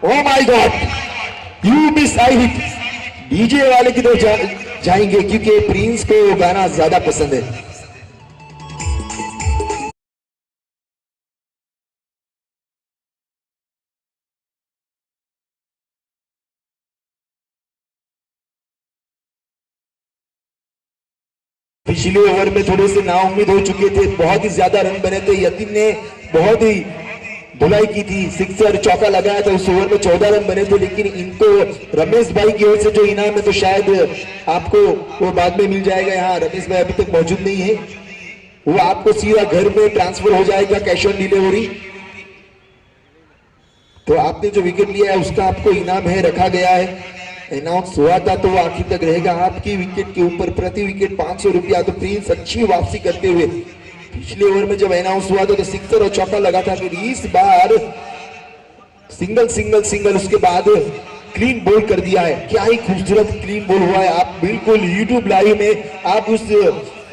Oh my God, you miss I hit. DJ वाले की तरफ जाएंगे क्योंकि प्रिंस को गाना ज्यादा पसंद है। पिछले ओवर में थोड़े से नाउम्मीद हो चुके थे, बहुत ही ज्यादा रन बने थे। यतीन ने बहुत ही धुलाई की थी, सिक्सर चौका लगाया था। उस ओवर में 14 रन बने थे, लेकिन इनको रमेश भाई की ओर से जो इनाम है तो शायद आपको वो बाद में मिल जाएगा। यहाँ रमेश भाई अभी तक मौजूद नहीं है, वो आपको सीधा घर में ट्रांसफर हो जाएगा कैश ऑन डिलीवरी। तो आपने जो विकेट लिया है उसका आपको इनाम है, रखा गया है, अनाउंस हुआ था तो वो आखिर तक रहेगा आपकी विकेट के ऊपर। प्रति विकेट 500 रुपया। तो प्रिंस अच्छी वापसी करते हुए, पिछले ओवर में जब अनाउंस हुआ था तो सिक्सर और चौका लगा था, फिर इस बार सिंगल सिंगल सिंगल, उसके बाद क्लीन बोल कर दिया है। क्या ही खूबसूरत क्लीन बोल हुआ है। आप बिल्कुल यूट्यूब लाइव में आप उस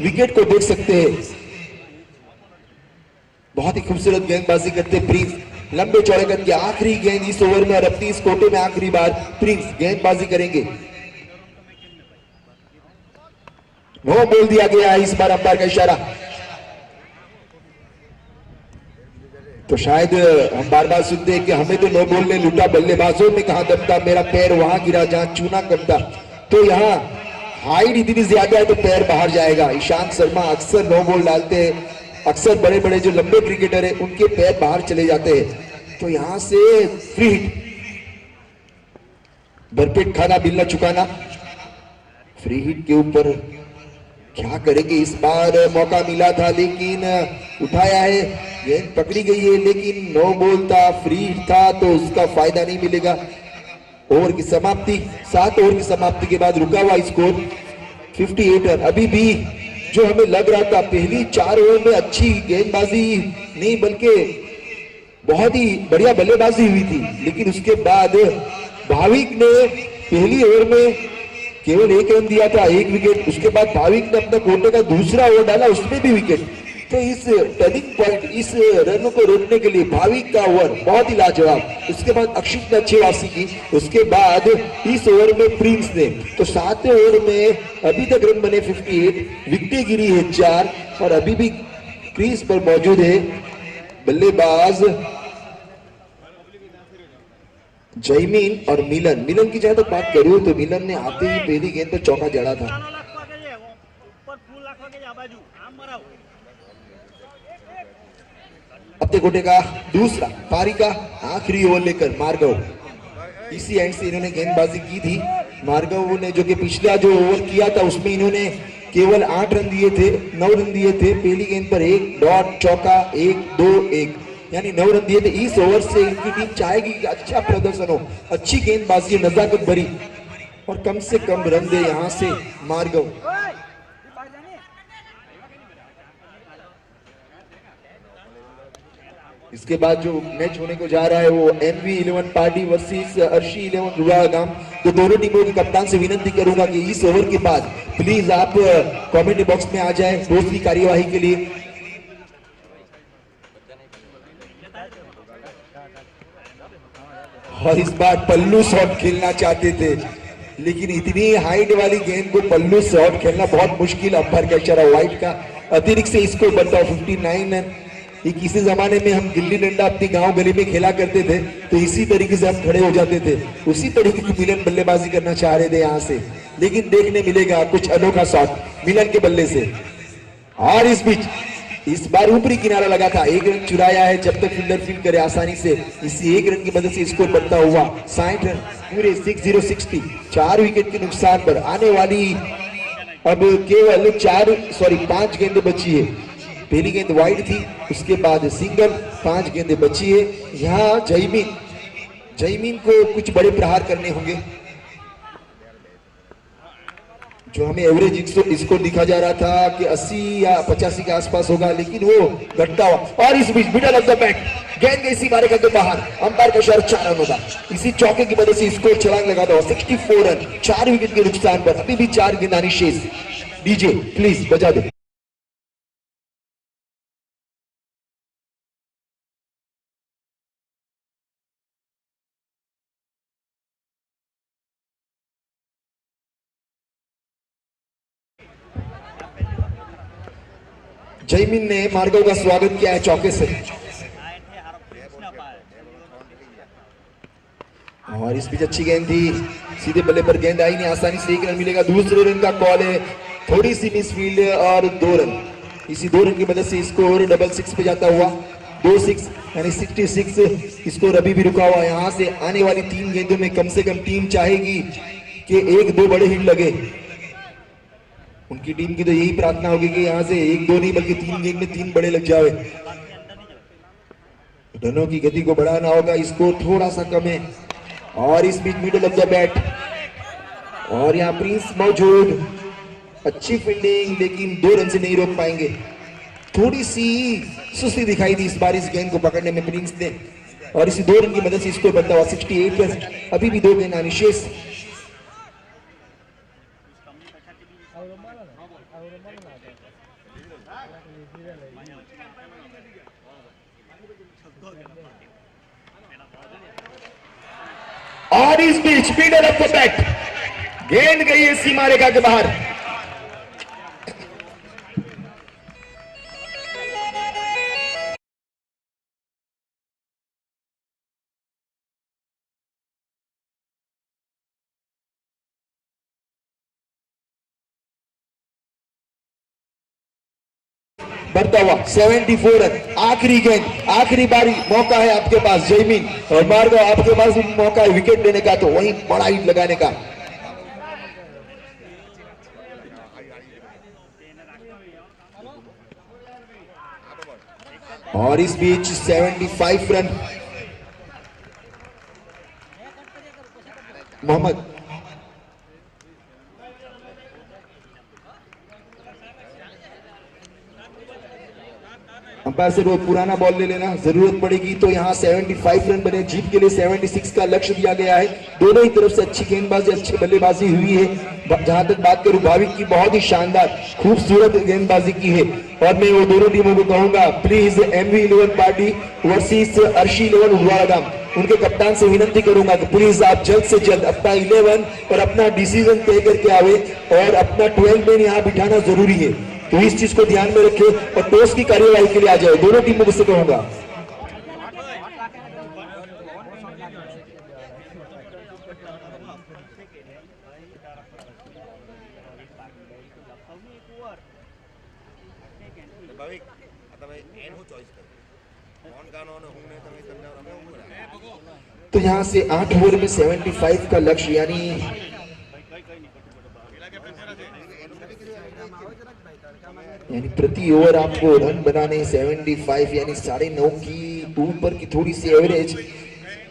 विकेट को देख सकते हैं। बहुत ही खूबसूरत गेंदबाजी करते प्रिंस। लंबे चौड़े कद की आखिरी गेंद इस ओवर में और अपनी इस कोटे में आखिरी बार प्रिंस गेंदबाजी करेंगे। नो बोल दिया गया है इस बार अंपायर का इशारा। तो शायद हम बार बार सुनते हैं कि हमें तो नो बॉल ने लूटा, बल्लेबाजों में कहा दम था, मेरा पैर वहां गिरा जहां चूना करता। तो यहाँ हाइट इतनी ज्यादा है तो पैर बाहर जाएगा। ईशांत शर्मा अक्सर नो बॉल डालते हैं, अक्सर बड़े बड़े जो लंबे क्रिकेटर है उनके पैर बाहर चले जाते हैं। तो यहां से फ्री हिट, भरपेट खाना बिल न चुकाना। फ्री हिट के ऊपर क्या करेंगे इस बार? मौका मिला था लेकिन उठाया है, गेंद पकड़ी गई है लेकिन नो बॉल था, फ्री हिट था तो उसका फायदा नहीं मिलेगा। ओवर की समाप्ति, 7 ओवर की समाप्ति के बाद रुका हुआ स्कोर 58 रन। अभी भी जो हमें लग रहा था पहली 4 ओवर में अच्छी गेंदबाजी नहीं बल्कि बहुत ही बढ़िया बल्लेबाजी हुई थी, लेकिन उसके बाद भाविक ने पहली ओवर में केवल 1 रन दिया था, 1 विकेट। उसके बाद भाविक ने अपना कोटे का दूसरा ओवर डाला, उसमें भी विकेट। तो इस टर्निंग पॉइंट, इस रन को रोकने के लिए भाविक का ओवर बहुत ही लाजवाब। उसके बाद अक्षित ने अच्छी वापसी की। उसके बाद इस ओवर में प्रिंस ने, तो 7वें ओवर में अभी तक रन बने 58, विकेटें गिरी है 4 और अभी भी क्रीज पर मौजूद है बल्लेबाज जयमीन और मिलन। मिलन की जहां तक बात करूं तो मिलन ने आते ही पहली गेंद पर चौका जड़ा था। अपने कोटे का दूसरा पारी का आखिरी ओवर लेकर मार्गव, इसी एंड से इन्होंने गेंदबाजी की थी। मार्गव ने जो कि पिछला जो ओवर किया था उसमें इन्होंने केवल 8 रन दिए थे, 9 रन दिए थे। पहली गेंद पर 1 डॉट चौका, 1 2 1 यानी 9 रन दिए थे। इस ओवर से इनकी टीम चाहेगी कि अच्छा प्रदर्शन हो, अच्छी गेंदबाजी, नजाकत भरी और कम से कम रन दे यहां से मार्गव। इसके बाद जो मैच होने को जा रहा है वो MV11 पार्टी वर्सेस अर्शी 11 रुड़ागाम। तो दोनों टीमों के कप्तान से विनती करूंगा कि इस ओवर के बाद प्लीज आप कमेंट बॉक्स में आ जाएं दूसरी कार्यवाही के लिए। और इस बार पल्लू शॉट खेलना चाहते थे लेकिन इतनी हाइट वाली गेंद को पल्लू शॉट खेलना बहुत मुश्किल। अंपायर का इशारा वाइड का। अतिरिक्त से स्कोर बनता है 59 रन। किसी जमाने में हम गिल्ली डंडा अपनी गांव गली में खेला करते थे तो इसी तरीके से हम खड़े हो जाते थे। उसी तरीके की मिलन बल्लेबाजी करना चाह रहे थे यहां से, लेकिन देखने मिलेगा कुछ अनोखा शॉट मिलन के बल्ले से। और इस बीच इस बार ऊपरी किनारा लगा था, 1 रन चुराया है। जब तक फील्डर फील्ड करे आसानी से, इसी 1 रन की मदद से स्कोर बनता हुआ 60 रन पूरे 60 4 विकेट के नुकसान पर। आने वाली अब केवल 5 गेंदें बची है। पहली गेंद वाइड थी, उसके बाद सिंगल, 5 गेंदें बची है। यहाँ जयमीन को कुछ बड़े प्रहार करने होंगे। जो हमें एवरेज स्कोर दिखा जा रहा था कि 80 या 85 के आसपास होगा, लेकिन वो घटता हुआ। और इस बीच मिडल ऑफ द बैट गेंद गई इसी बारे करके बाहर। अंपायर का इशारा 4 रन होगा। इसी चौके की मदद से स्कोर छलांग लगा था 64 रन 4 विकेट के नुकसान पर। अभी भी 4 गेंदानी शेष। डीजे प्लीज बजा दे। जयमीन ने मार्गव का स्वागत किया है चौके से। और इस बीच अच्छी गेंद थी, सीधे बल्ले पर गेंद आई नहीं, आसानी से 1 रन मिलेगा। दूसरे रन का कॉल है, थोड़ी सी मिसफील्ड और 2 रन। इसी 2 रन की मदद से स्कोर डबल 6 पे जाता हुआ 2-6 यानी 66 स्कोर अभी भी रुका हुआ। यहां से आने वाली 3 गेंदों में कम से कम टीम चाहेगी कि 1-2 बड़े हिट लगे। उनकी टीम की तो यही प्रार्थना होगी कि यहां से 1-2 नहीं बल्कि 3 गेंद में 3 बड़े लग जाए। रनों की गति को बढ़ाना होगा, स्कोर थोड़ा सा कम है। और इस बीच मिडल ऑफ द बैट और यहाँ प्रिंस मौजूद, अच्छी फील्डिंग, लेकिन 2 रन से नहीं रोक पाएंगे। थोड़ी सी सुस्ती दिखाई दी इस बार इस गेंद को पकड़ने में प्रिंस ने, और इसी 2 रन की मदद से स्कोर बनता हुआ 68 रन। अभी भी 2 गेंद अनिशेष। और इस बीच मिडल ऑफ द बैट गेंद गई है सीमा रेखा के बाहर। बढ़ता हुआ 74 रन। आखिरी गेंद, आखिरी बारी, मौका है आपके पास जयमीन और मार्गो, आपके पास भी मौका है विकेट लेने का, तो वहीं बड़ा हिट लगाने का। और इस बीच 75 रन। मोहम्मद अंपायर से रोज पुराना बॉल ले लेना, जरूरत पड़ेगी तो यहाँ 75 रन बने। जीत के लिए 76 का लक्ष्य दिया गया है। दोनों ही तरफ से अच्छी गेंदबाजी, अच्छी बल्लेबाजी हुई है। जहां तक बात करूं भाविक की, बहुत ही शानदार खूबसूरत गेंदबाजी की है। और मैं वो दोनों टीमों को कहूंगा, please MV11 party versus Arshi 11 उडवाड़ा, उनके कप्तान से विनती करूंगा कि प्लीज आप जल्द से जल्द अपना 11 और अपना डिसीजन तय करके आवे और अपना 12 मैन यहाँ बिठाना जरूरी है। तो इस चीज को ध्यान में रखें और टॉस की कार्यवाही के लिए आ जाए। दोनों टीमों से कहूंगा। तो यहां से 8 ओवर में 75 का लक्ष्य, यानी प्रति ओवर आपको रन बनाने 75, यानी 9.5 की ऊपर की थोड़ी सी एवरेज।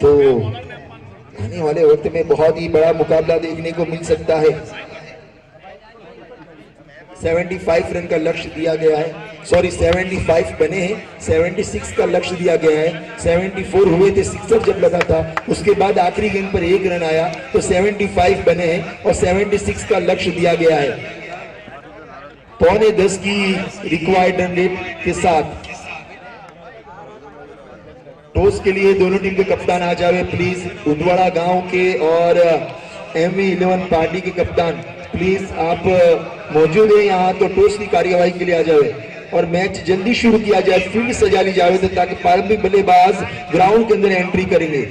तो आने वाले वक्त में बहुत ही बड़ा मुकाबला देखने को मिल सकता है। 75 रन का लक्ष्य दिया गया है, सॉरी 75 बने हैं, 76 का लक्ष्य दिया गया है। 74 हुए थे, सिक्सर जब लगा था, उसके बाद आखिरी गेंद पर 1 रन आया, तो 75 बने हैं और 76 का लक्ष्य दिया गया है। 9.25 की रिक्वायर्ड रन रेट के साथ टॉस के लिए दोनों टीम के कप्तान आ जावे प्लीज। उदवाड़ा गांव के और MV11 पार्टी के कप्तान प्लीज आप मौजूद है यहाँ, तो टॉस की कार्यवाही के लिए आ जावे और मैच जल्दी शुरू किया जाए, फील्ड सजा ली जाए, तो ताकि प्रारंभिक बल्लेबाज ग्राउंड के अंदर एंट्री करेंगे।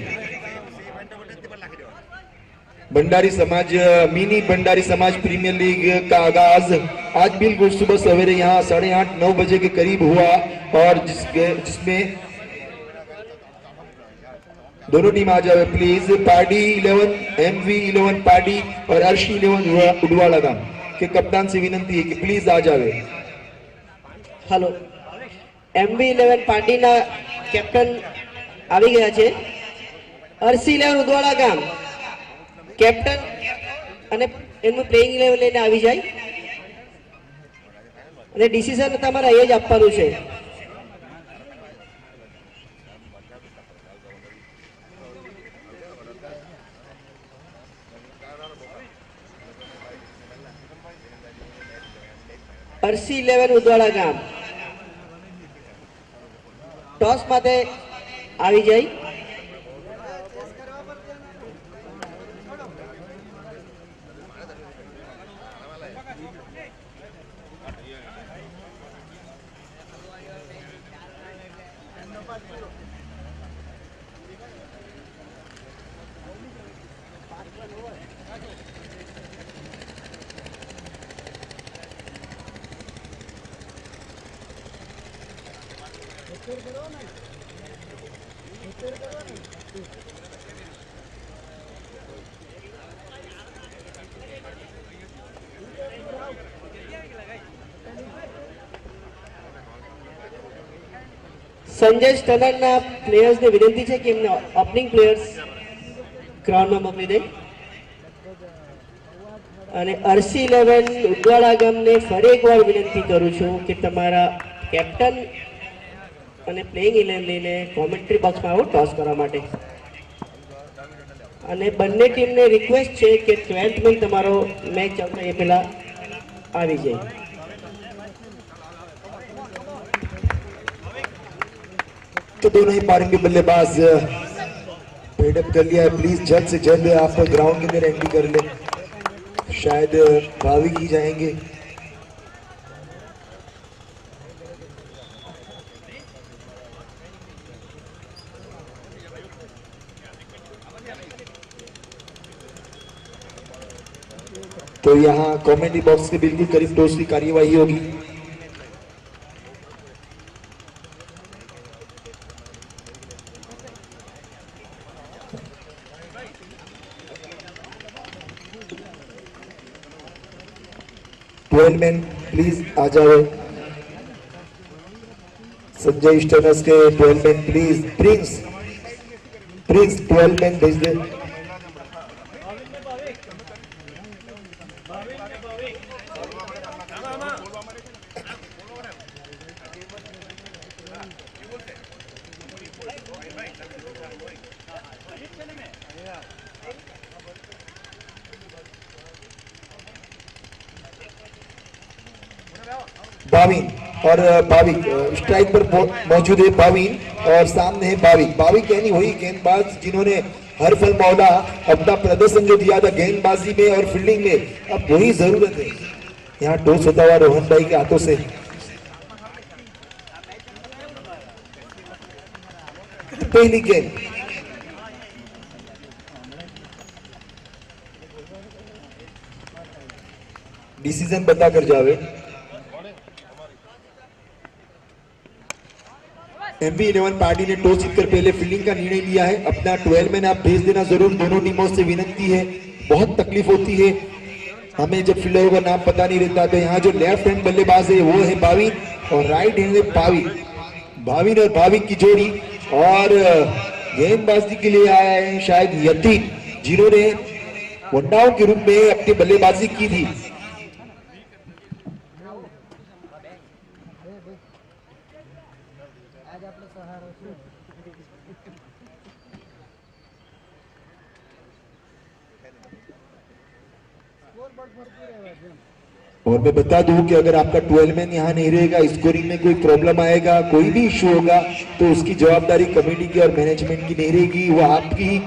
भंडारी समाज, मिनी भंडारी समाज प्रीमियर लीग का आगाज आज बिल्कुल सुबह सवेरे यहाँ 8:30-9 बजे के करीब हुआ, और जिसमें दोनों टीम आ जाए प्लीज। पार्टी 11, MV11 पार्टी और अर्शी 11 उडवाड़ा गांव के कप्तान से विनंती है कि प्लीज आ जावे। हेलो, MV11 पार्टी ना कैप्टन આવી ગયા છે। अर्शी 11 ઉદવાડા ગામ कैप्टन અને એનું પ્લેઇંગ 11 લઈને આવી જાય અને ડિસિઝન તમારે એ જ આપવાનું છે। अर्शी 11 ઉદવાડા ગામ ટોસ માટે આવી જાય। સંજય સ્ટનરના પ્લેયર્સને વિનંતી છે કે એમને ઓપનિંગ પ્લેયર્સ ગ્રાઉન્ડમાં મોકલી દે. અને અરસી 11 ઉદવાડા ગામને ફરી એકવાર વિનંતી કરું છું કે તમારા કેપ્ટન અને પ્લેઇંગ 11 લઈને કોમેન્ટ્રી બોક્સમાં આવો ટોસ કરવા માટે. અને બંને ટીમને રિક્વેસ્ટ છે કે 12th મેન તમારો મેચ ચાલતો એ પહેલા આવી જાય. तो दोनों ही पारेंगे बल्लेबाज पेडअप कर लिया है. प्लीज जल्द से जल्द आप ग्राउंड के अंदर एंट्री कर ले. शायद भाविक ही जाएंगे. तो यहाँ कमेंट्री बॉक्स के बिल्कुल करीब टॉस की कार्यवाही होगी. मैन प्लीज आ जाओ. संजय स्टनर्स के 12 मैन प्लीज. प्रिंस 12 मैन भेज दे. बावीन और भाविक स्ट्राइक पर मौजूद है. बावीन और सामने है भाविक. भाविक यानी वही गेंदबाज जिन्होंने हर फल मौला अपना प्रदर्शन जो दिया था गेंदबाजी में और फील्डिंग में, अब वही जरूरत है. यहाँ टॉस होता हुआ रोहन भाई के हाथों से. पहली गेंद डिसीजन बताकर जावे. एमबी 11 पार्टी ने टॉस जीतकर पहले फील्डिंग का निर्णय लिया है. अपना 12 मैन आप भेज देना जरूर. दोनों टीमों से विनती है. बहुत तकलीफ होती है हमें जब फील्डरों का नाम पता नहीं रहता. तो यहाँ जो लेफ्ट हैंड बल्लेबाज है वो है बावीन और राइट हैंड है भाविक. बावीन और भाविक की जोड़ी. और गेंदबाजी के लिए आया है शायद यतीन, जिन्होंने वनडाउन के रूप में अपनी बल्लेबाजी की थी. और मैं बता दूं कि अगर आपका 12 मैन यहाँ नहीं रहेगा, स्कोरिंग में कोई प्रॉब्लम आएगा, कोई भी इश्यू होगा, तो उसकी जवाबदारी कमेटी की और मैनेजमेंट की नहीं रहेगी, वो आपकी ही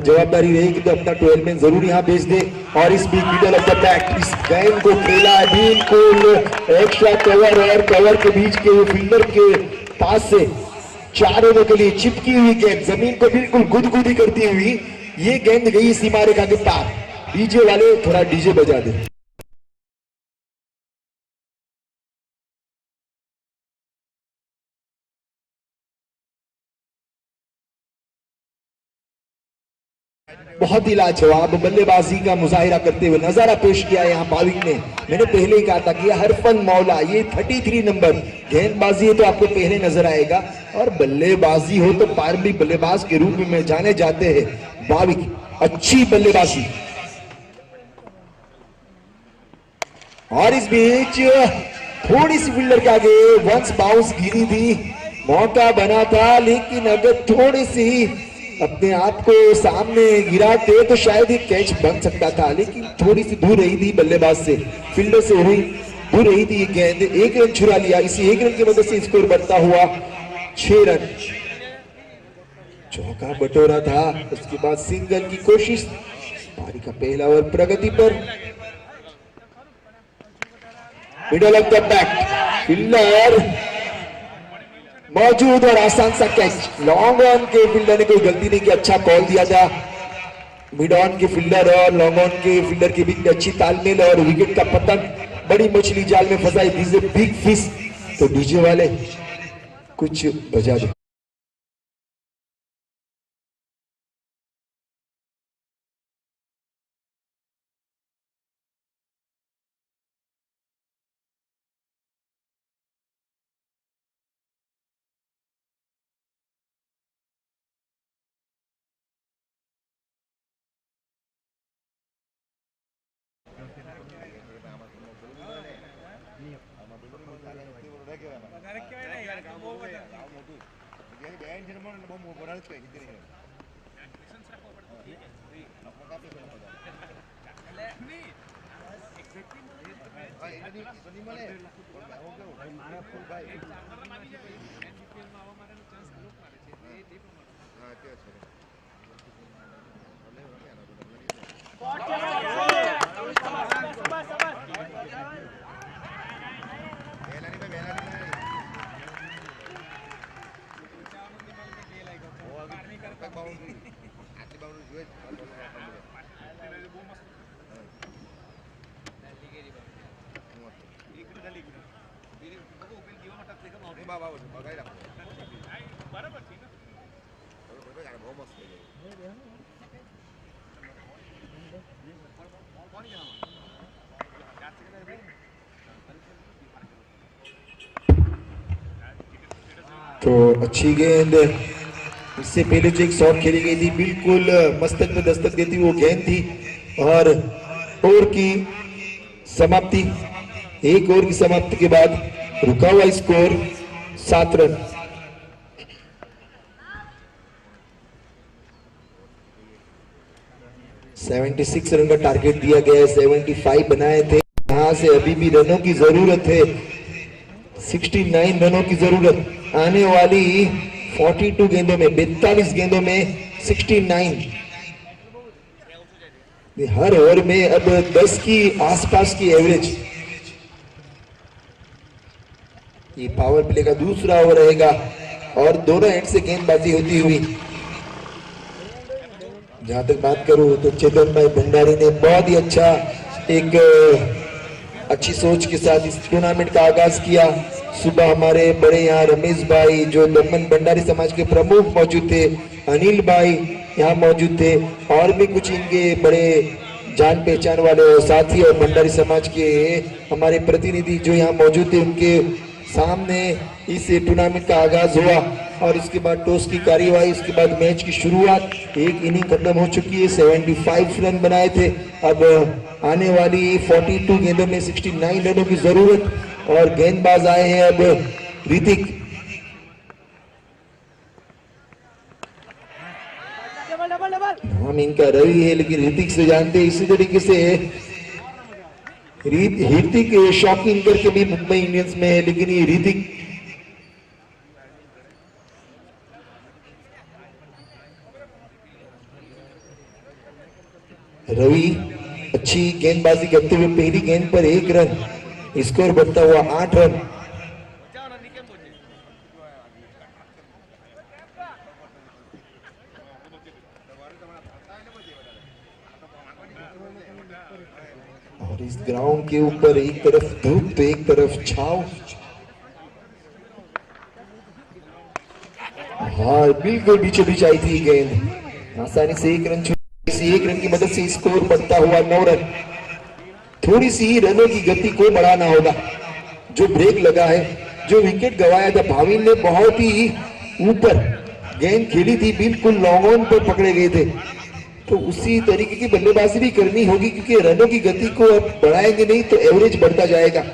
जवाबदारी रहेगी. तो अपना 12 मैन जरूर यहाँ भेज दे. और इस बीच मिडल ऑफ द बैट इस गेंद को खेला बिल्कुल एक्स्ट्रा कवर और कवर के बीच के फील्डर के पास से 4 रनों के लिए चिपकी हुई गेंद जमीन को बिल्कुल गुदगुदी करती हुई ये गेंद गई सीमा रेखा के पार. डीजे वाले थोड़ा डीजे बजा दे. बहुत ही लाजवाब बल्लेबाजी का मुजाहिरा करते हुए नजारा पेश किया यहाँ भाविक ने. मैंने पहले ही कहा था कि हरफन मौला ये 33 नंबर गेंदबाजी है तो आपको पहले नजर आएगा, और बल्लेबाजी हो तो पारंपरिक बल्लेबाज के रूप में जाने जाते हैं भाविक. अच्छी बल्लेबाजी. और इस बीच थोड़ी सी फील्डर के आगे वंस बाउंस गिरी थी, मौका बना था, लेकिन अगर थोड़ी सी अपने आप को सामने गिराते तो शायद ये कैच बन सकता था, लेकिन थोड़ी सी दूर रही थी बल्लेबाज से, फील्डर से हुई दूर रही थी ये गेंद. 1 रन छुड़ा लिया. इसी 1 रन की मदद से स्कोर बढ़ता हुआ 6 रन. चौका बटोरा था, उसके बाद सिंगल की कोशिश. पारी का पहला ओवर प्रगति पर. Middle of the bat fielder मौजूद और आसान सा कैच. लॉन्ग ऑन के फील्डर ने कोई गलती नहीं की, अच्छा कॉल दिया था. मिड ऑन के फील्डर और लॉन्ग ऑन के फील्डर के बीच अच्छी तालमेल और विकेट का पतन. बड़ी मछली जाल में फंसाई. This is big fish. तो डीजे वाले कुछ बजा दो. तो अच्छी गेंद, इससे पहले जो एक शॉट खेली गई थी बिल्कुल मस्तक में दस्तक देती वो गेंद थी। और ओवर की समाप्ति, एक ओवर की समाप्ति के बाद रुका हुआ स्कोर 7 रन। $76 रन का टारगेट दिया गया है, 75 बनाए थे। यहां से अभी भी रनों की जरूरत है, 69 रनों की जरूरत। आने वाली 42 गेंदों में, 42 गेंदों में 69। हर ओवर में अब 10 की आसपास की एवरेज। ये पावर प्ले का दूसरा ओवर रहेगा और दोनों एंड से गेंदबाजी होती हुई। जहां तक बात करूं तो चेतन भाई भंडारी ने बहुत ही अच्छा, एक अच्छी सोच के साथ इस टूर्नामेंट का आगाज किया। सुबह हमारे बड़े यहाँ रमेश भाई जो दमन भंडारी समाज के प्रमुख मौजूद थे, अनिल भाई यहाँ मौजूद थे, और भी कुछ इनके बड़े जान पहचान वाले साथी और भंडारी समाज के हमारे प्रतिनिधि जो यहाँ मौजूद थे। उनके सामने इस टूर्नामेंट का आगाज हुआ और इसके बाद टॉस की कार्यवाही, उसके बाद मैच की शुरुआत। एक इनिंग खत्म हो चुकी है, 75 रन बनाए थे। अब आने वाली 42 गेंदों में 69 रनों की जरूरत। और गेंदबाज आए हैं अब ऋतिक। हम इनका रवि है लेकिन ऋतिक से जानते हैं। इसी तरीके से ऋतिक शॉकिंग करके भी मुंबई इंडियंस में है, लेकिन ये ऋतिक रवि अच्छी गेंदबाजी करते हुए पहली गेंद पर 1 रन, स्कोर बढ़ता हुआ 8 रन। और इस ग्राउंड के ऊपर एक तरफ धूप तो एक तरफ छाव। हाँ बिल्कुल बीचों बीच आई थी गेंद, आसानी से 1 रन। इसी 1 रन की मदद से स्कोर बढ़ता हुआ 9 रन। थोड़ी सी रनों की गति को बढ़ाना होगा। जो ब्रेक लगा है, जो विकेट गवाया था, भाविन ने बहुत ही ऊपर गेंद खेली थी, बिल्कुल लॉन्ग ऑन पर पकड़े गए थे। तो उसी तरीके की बल्लेबाजी भी करनी होगी, क्योंकि रनों की गति को अब बढ़ाएंगे नहीं तो एवरेज बढ़ता जाएगा,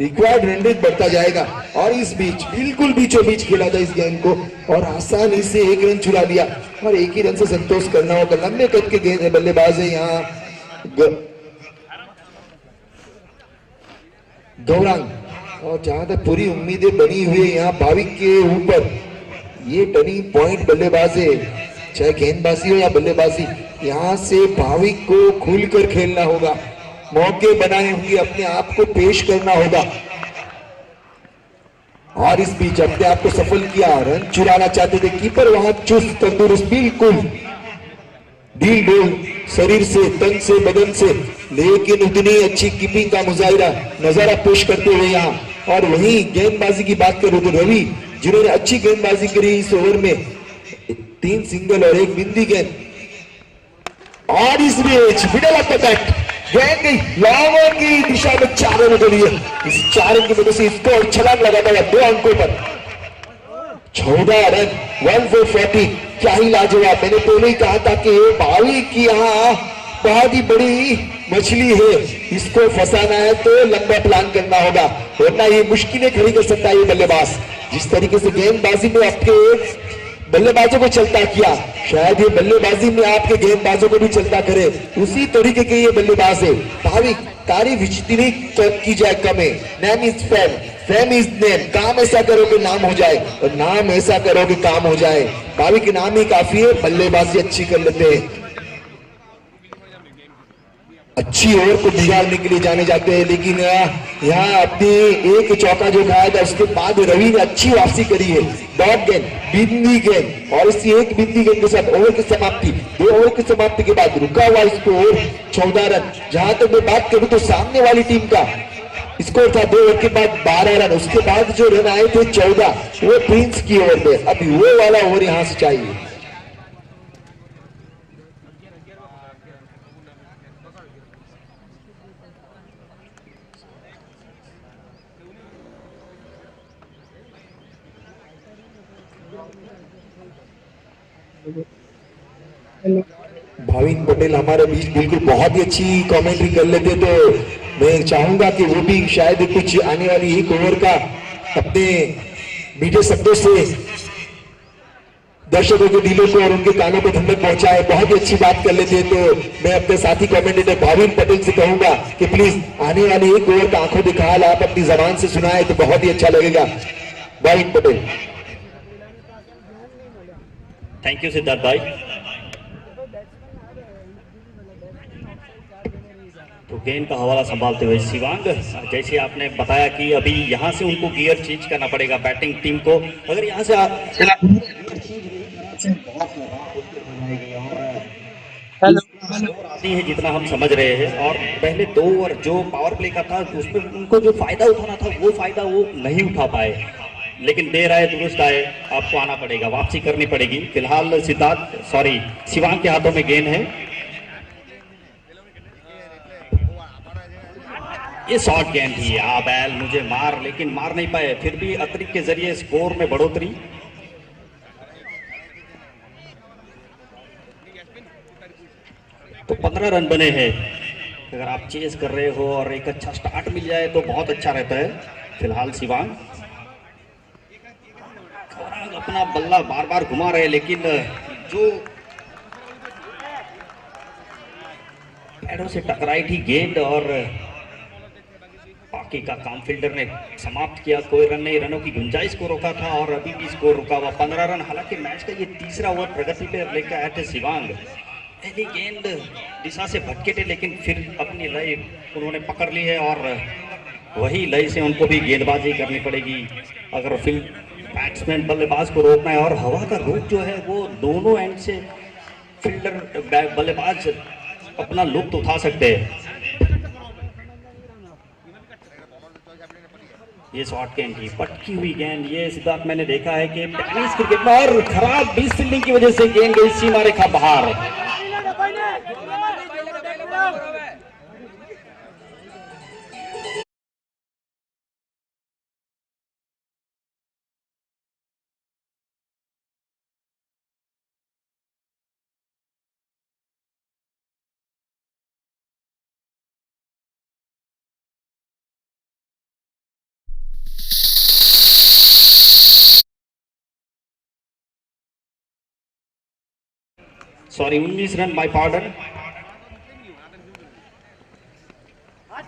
रिक्वायर्ड रन रेट बढ़ता जाएगा। और इस बीच बिल्कुल बीचों बीच खेला था इस गेंद को और आसानी से 1 रन चुरा लिया। और एक ही रन से संतोष करना होगा। लंबे कद के गेंद बल्लेबाज है यहाँ गौरांग, और जहां तक पूरी उम्मीदें बनी हुई है यहाँ भाविक के ऊपर। ये टर्निंग पॉइंट बल्लेबाज है, चाहे गेंदबाजी हो या बल्लेबाजी, यहाँ से भाविक को खुलकर खेलना होगा, मौके बनाने होंगे, अपने आप को पेश करना होगा। और इस बीच अपने आप को सफल किया, रन चुराना चाहते थे कीपर, वहां चुस्त तंदुरुस्त, बिल्कुल ढील डोल शरीर से, तन से, बदन से, लेकिन उतनी अच्छी कीपिंग का नजारा पेश करते हुए यहाँ। और वहीं गेंदबाजी की बात करूं तो रवि, जिन्होंने अच्छी गेंदबाजी करी इस ओवर में, 3 सिंगल और 1 बिंदी गेंद। और इस बीच मिडल ऑफ द बैट गेंद गई लॉन्ग ऑन की दिशा में 4 रनों के लिए। इस 4 रन की वजह से स्कोर छलांग लगाता हुआ 2 अंकों पर 14 रन 1 for 40। क्या ही लाजवाब। मैंने पहले ही कहा था कि भाविक की यहाँ बहुत ही बड़ी मछली है, इसको फंसाना है तो लंबा प्लान करना होगा, वरना ये मुश्किलें खड़ी कर सकता है ये बल्लेबाज। जिस तरीके से गेंदबाजी में आपके बल्लेबाजों को चलता किया, शायद ये बल्लेबाजी में आपके गेंदबाजों को भी चलता करे, उसी तरीके के ये बल्लेबाज है। भाविक तारीफ जितनी की जाए कम है। Name is fame, fame is name. काम ऐसा करो कि नाम हो जाए और नाम ऐसा करो कि काम हो जाए। भाविक के नाम ही काफी है, बल्लेबाजी अच्छी कर लेते हैं, अच्छी ओवर को बिगाड़ने के लिए जाने जाते हैं। लेकिन यहाँ अपनी एक चौका जो खाया था उसके बाद रवि ने अच्छी वापसी करी है। डॉट गेंद, बिंदी गेंद, और इसी एक बिंदी गेंद के साथ ओवर की समाप्ति, 2 ओवर की समाप्ति के बाद रुका हुआ स्कोर 14 रन। जहां तक मैं बात करूं तो सामने वाली टीम का स्कोर था 2 ओवर के बाद 12 रन। उसके बाद जो रन आए थे 14, वो प्रिंस की ओवर में। अभी वो वाला ओवर यहां से चाहिए। भाविक पटेल हमारे बीच बिल्कुल बहुत ही अच्छी कमेंट्री कर लेते, तो मैं चाहूंगा कि वो भी शायद कुछ आने वाली एक ओवर का अपने मीठे शब्दों से दर्शकों के दिलों को और उनके कानों को ठंडक पहुंचाए। बहुत ही अच्छी बात कर लेते हैं। तो मैं अपने साथी कमेंटेटर भाविक पटेल से कहूंगा कि प्लीज आने वाली एक ओवर का आंखों दिखा हाल आप अपनी जबान से सुनाए तो बहुत ही अच्छा लगेगा। भाविक पटेल। थैंक यू सिद्धार्थ भाई। तो गेंद का हवाला संभालते हुए शिवांग, जैसे आपने बताया कि अभी यहाँ से उनको गियर चेंज करना पड़ेगा बैटिंग टीम को। अगर यहाँ से आती है जितना हम समझ रहे हैं, और पहले 2 ओवर जो पावर प्ले का था उसमें उनको जो फायदा उठाना था वो फायदा वो नहीं उठा पाए। लेकिन देर आए दुरुस्त आए, आपको आना पड़ेगा, वापसी करनी पड़ेगी। फिलहाल शिवांग के हाथों में गेंद है। ये शॉर्ट गेंद थी, बैल मुझे मार, लेकिन मार नहीं पाए। फिर भी अतिरिक्त के जरिए स्कोर में बढ़ोतरी। तो 15 रन बने हैं। अगर आप चेस कर रहे हो और एक अच्छा स्टार्ट मिल जाए तो बहुत अच्छा रहता है। फिलहाल शिवांग अपना बल्ला बार बार घुमा रहे, लेकिन जो पैरों से टकराई थी गेंद और बाकी का काम फील्डर ने समाप्त किया। कोई रन नहीं, रनों की गुंजाइश को रोका था और अभी भी स्कोर रुका हुआ 15 रन। हालांकि मैच का ये तीसरा ओवर प्रगति पे लेकर आए थे शिवांग। पहली गेंद दिशा से भटके थे, लेकिन फिर अपनी लय उन्होंने पकड़ ली है और वही लय से उनको भी गेंदबाजी करनी पड़ेगी अगर बैट्समैन बल्लेबाज को रोकना है। और हवा का रुख जो है वो दोनों एंड से फील्डर बल्लेबाज अपना लुत्फ उठा सकते हैं। ये शॉर्ट गेंद की पटकी हुई गेंद, ये सिद्धार्थ मैंने देखा है कि टेनिस क्रिकेट में और खराब बीस फील्डिंग की वजह से गेंद गई सीमा रेखा बाहर। Sorry 19 run, my pardon.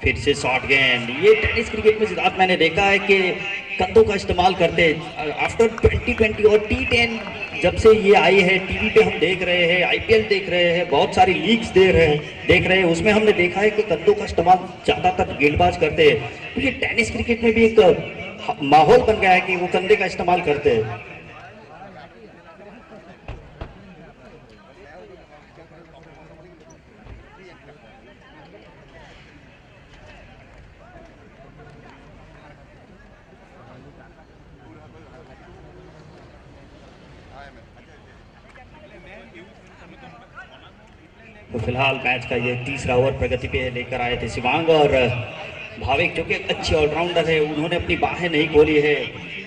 फिर से शॉर्ट गेंद। ये टेनिस क्रिकेट में सिद्धार्थ मैंने देखा है कि कंधों का इस्तेमाल करते हैं। आफ्टर 2020 और T10 जब से ये आई है, टीवी पे हम देख रहे हैं, IPL देख रहे हैं, बहुत सारी लीग्स देख रहे हैं, उसमें हमने देखा है कि कंधों का इस्तेमाल ज्यादातर गेंदबाज करते हैं। तो ये टेनिस क्रिकेट में भी एक माहौल बन गया है कि वो कंधे का इस्तेमाल करते हैं। तो फिलहाल मैच का ये तीसरा ओवर प्रगति पे लेकर आए थे शिवांग और भाविक, जो कि एक अच्छे ऑलराउंडर है, उन्होंने अपनी बाहें नहीं खोली है।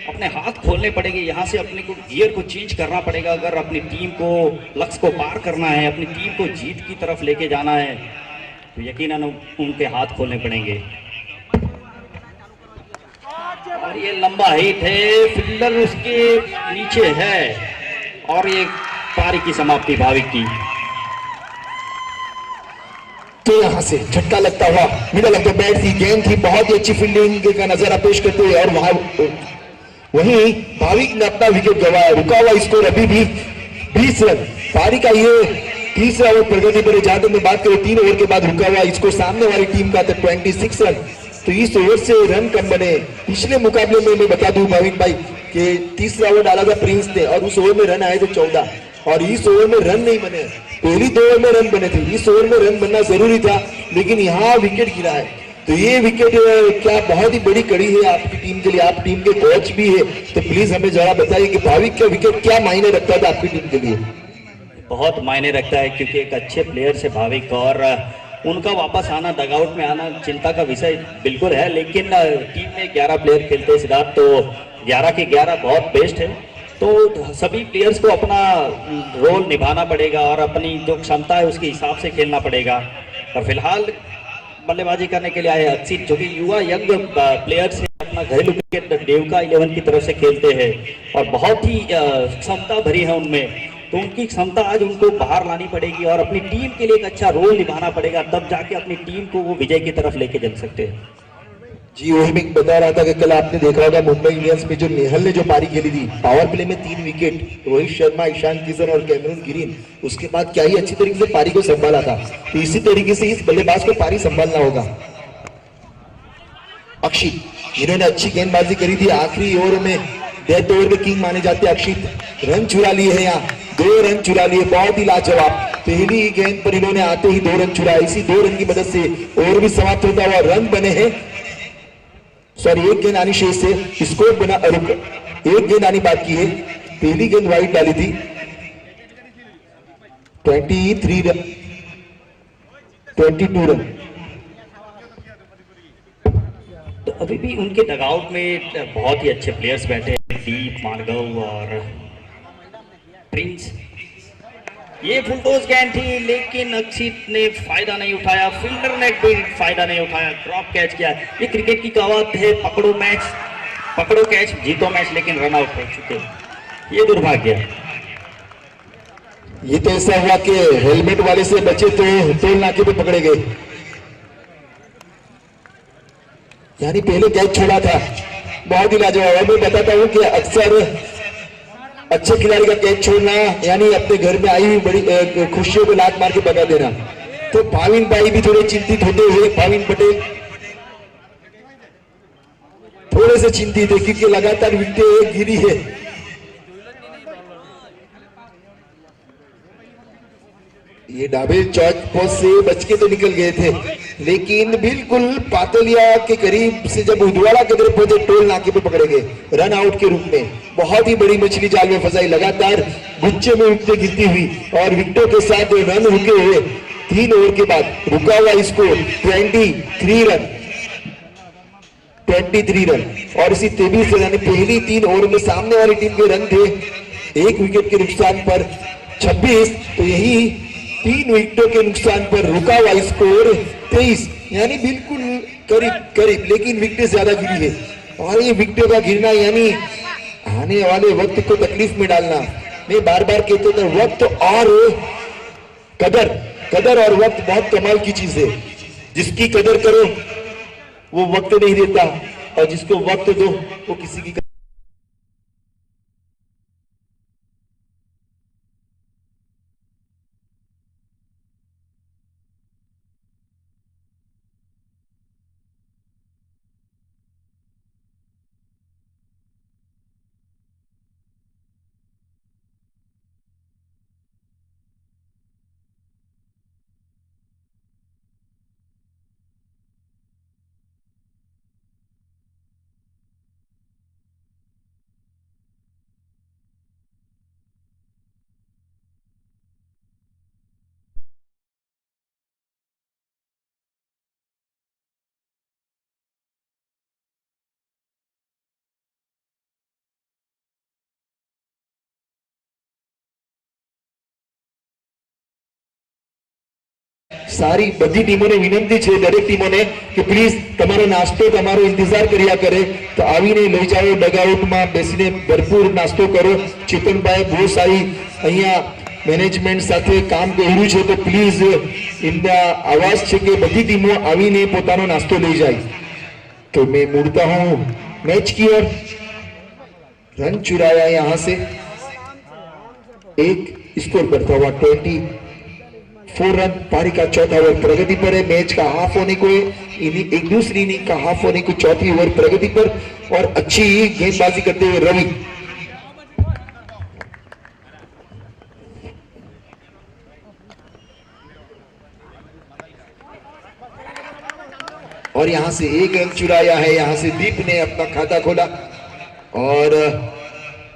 अपने हाथ खोलने पड़ेंगे, यहाँ से अपने को गियर को चेंज करना पड़ेगा अगर अपनी टीम को लक्ष्य को पार करना है, अपनी टीम को जीत की तरफ लेके जाना है, तो यकीनन उनके हाथ खोलने पड़ेंगे। और ये लंबा हिट है, फील्डर उसके नीचे है और ये पारी की समाप्ति भाविक की। तो यहाँ से झटका लगता हुआ मिडल ऑफ द बैट थी, गेंद थी, बहुत ही अच्छी फील्डिंग का नजारा पेश करते हुए, और वहां वहीं भाविक ने अपना विकेट गंवाया। रुका हुआ स्कोर अभी भी 20 रन। पारी का ये तीसरा ओवर प्रगति पर, जहां तक मैं बात करूं 3 ओवर के बाद रुका हुआ स्कोर सामने वाली टीम का था 26 रन। तो इस ओवर से रन कम बने। पिछले मुकाबले में मैं बता दूं भाविक भाई कि तीसरा ओवर डाला था प्रिंस ने और उस ओवर में रन आए थे 14, और इस ओवर में रन नहीं बने। पहली 2 ओवर में रन बने थे, इस ओवर में रन बनना जरूरी था, लेकिन यहाँ विकेट गिरा है। तो ये विकेट क्या बहुत ही बड़ी कड़ी है आपकी टीम के लिए, आप टीम के कोच भी है, तो प्लीज हमें जरा बताइए कि भाविक का विकेट क्या मायने रखता था आपकी टीम के लिए। बहुत मायने रखता है, क्योंकि एक अच्छे प्लेयर से भाविक, और उनका वापस आना, डगआउट में आना चिंता का विषय बिल्कुल है, लेकिन टीम में 11 प्लेयर खेलते हैं सिद्धार्थ, तो 11 के 11 बहुत बेस्ट है। तो सभी प्लेयर्स को अपना रोल निभाना पड़ेगा और अपनी जो क्षमता है उसके हिसाब से खेलना पड़ेगा। और फिलहाल बल्लेबाजी करने के लिए आए अक्षित, जो कि युवा यंग प्लेयर्स हैं, अपना घरेलू क्रिकेट देवका 11 की तरफ से खेलते हैं और बहुत ही क्षमता भरी है उनमें। तो उनकी क्षमता आज उनको बाहर लानी पड़ेगी और अपनी टीम के लिए एक अच्छा रोल निभाना पड़ेगा, तब जाके अपनी टीम को वो विजय की तरफ लेके चल सकते हैं। जी वही मैं बता रहा था कि कल आपने देखा होगा मुंबई इंडियंस में जो नेहल ने जो पारी खेली थी, पावर प्ले में 3 विकेट, रोहित शर्मा, ईशान किशन और कैमरून ग्रीन, उसके बाद क्या ही अच्छी तरीके से पारी को संभाला था। तो इसी तरीके से इस बल्लेबाज को पारी संभालना होगा। अक्षित, इन्होंने अच्छी गेंदबाजी करी थी आखिरी ओवर में, डेथ ओवर में किंग माने जाते अक्षित, रन चुरा लिए हैं यहाँ, 2 रन चुरा लिए, बहुत ही लाजवाब। पहली गेंद पर इन्होंने आते ही 2 रन चुराए, इसी 2 रन की मदद से ओवर भी समाप्त होता हुआ रन बने हैं। सॉरी, एक गेंद आनी शेष है, स्कोर बना, एक गेंद आनी बाकी है। पहली गेंद वाइड डाली थी, 23 रन, 22 रन। तो अभी भी उनके डगआउट में बहुत ही अच्छे प्लेयर्स बैठे हैं, दीप, मार्गव और प्रिंस। ये फुलटोस गेंद थी, लेकिन अक्षित ने फायदा नहीं उठाया, फील्डर ने कोई फायदा नहीं उठाया, ड्रॉप कैच किया। ये क्रिकेट की कहावत है, पकड़ो मैच, पकड़ो कैच, जीतो मैच, लेकिन रन आउट हो चुके। ये दुर्भाग्य है। ये तो ऐसा हुआ कि हेलमेट वाले से बचे तो टोल नाके पे पकड़े गए, यानी पहले कैच छोड़ा था। बहुत ही लाजवाब। मैं बताता हूँ कि अक्सर अच्छे खिलाड़ी का कैच छोड़ना यानी अपने घर में आई हुई बड़ी खुशियों को लात मार के भगा देना। तो भाविन भाई भी थोड़े चिंतित होते हुए, भाविन पटेल थोड़े से चिंतित है, क्योंकि लगातार विकेटें गिरी है। ये डाबे चौक पोस्ट से बच के तो निकल गए थे, लेकिन बिल्कुल पातलिया के करीब से जब उदवाड़ा के तरफ पहुंचे, टोल नाके पे पकड़े गए रन आउट के रूप में। बहुत ही बड़ी मछली जाल में फंसाई, लगातार गुच्छे में विकेटें गिरती हुई और विकेटों के साथ रन रुके हुए। 3 ओवर के बाद रुका हुआ स्कोर 23 रन, 23 रन। और इसी 23 रन पहली 3 ओवर में सामने वाली टीम के रन थे 1 विकेट के नुकसान पर 26। तो यही 3 विकेटों के नुकसान पर रुका हुआ स्कोर 23, यानी बिल्कुल करीब करीब, लेकिन विकेटें ज्यादा गिरी है। और ये विकेटों का गिरना यानी आने वाले वक्त को तकलीफ में डालना। मैं बार बार कहता था, वक्त और कदर और वक्त बहुत कमाल की चीज है। जिसकी कदर करो वो वक्त नहीं देता, और जिसको वक्त दो वो किसी की सारी बधी टीमों ने विनंती है, दरेक टीमों ने कि प्लीज તમારો નાસ્તો તમારો ઇંતજાર કર્યા કરે, તો આવીને લઈ જાઓ, ડગઆઉટમાં બેસીને ભરપૂર નાસ્તો કરો. ચેતનભાઈ બહુ સારી અહીંયા મેનેજમેન્ટ સાથે કામ કર્યું છે, તો પ્લીઝ એમના આવાજ છે કે બધી ટીમો આવીને પોતાનો નાસ્તો લઈ જાય. तो मैं मुड़ता हूं मैच की ओर. रन चुराया यहां से, एक स्कोर बढ़ता हुआ 24 रन. पारी का चौथा ओवर प्रगति पर है. मैच का हाफ होने को है, एक दूसरी इनिंग का हाफ होने को चौथी ओवर प्रगति पर, और अच्छी गेंदबाजी करते हुए रवि. और यहां से एक रन चुराया है. यहां से दीप ने अपना खाता खोला और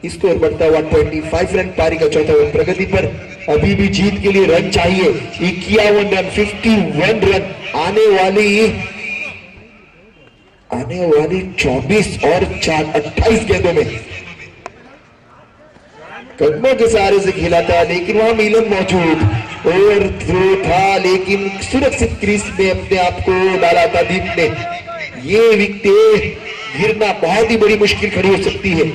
स्कोर बढ़ता हुआ 25 रन. पारी का चौथा ओवर प्रगति पर. अभी भी जीत के लिए रन चाहिए. 51 रन, 51 रन. आने वाली 24 और 4 28 गेंदों में कदमों के सहारे से खेला था, लेकिन वहां मिलन मौजूद. ओवर थ्रो था, लेकिन सुरक्षित क्रीज में अपने आप को डाला था दीप ने. ये विकेट गिरना बहुत ही बड़ी मुश्किल खड़ी हो सकती है.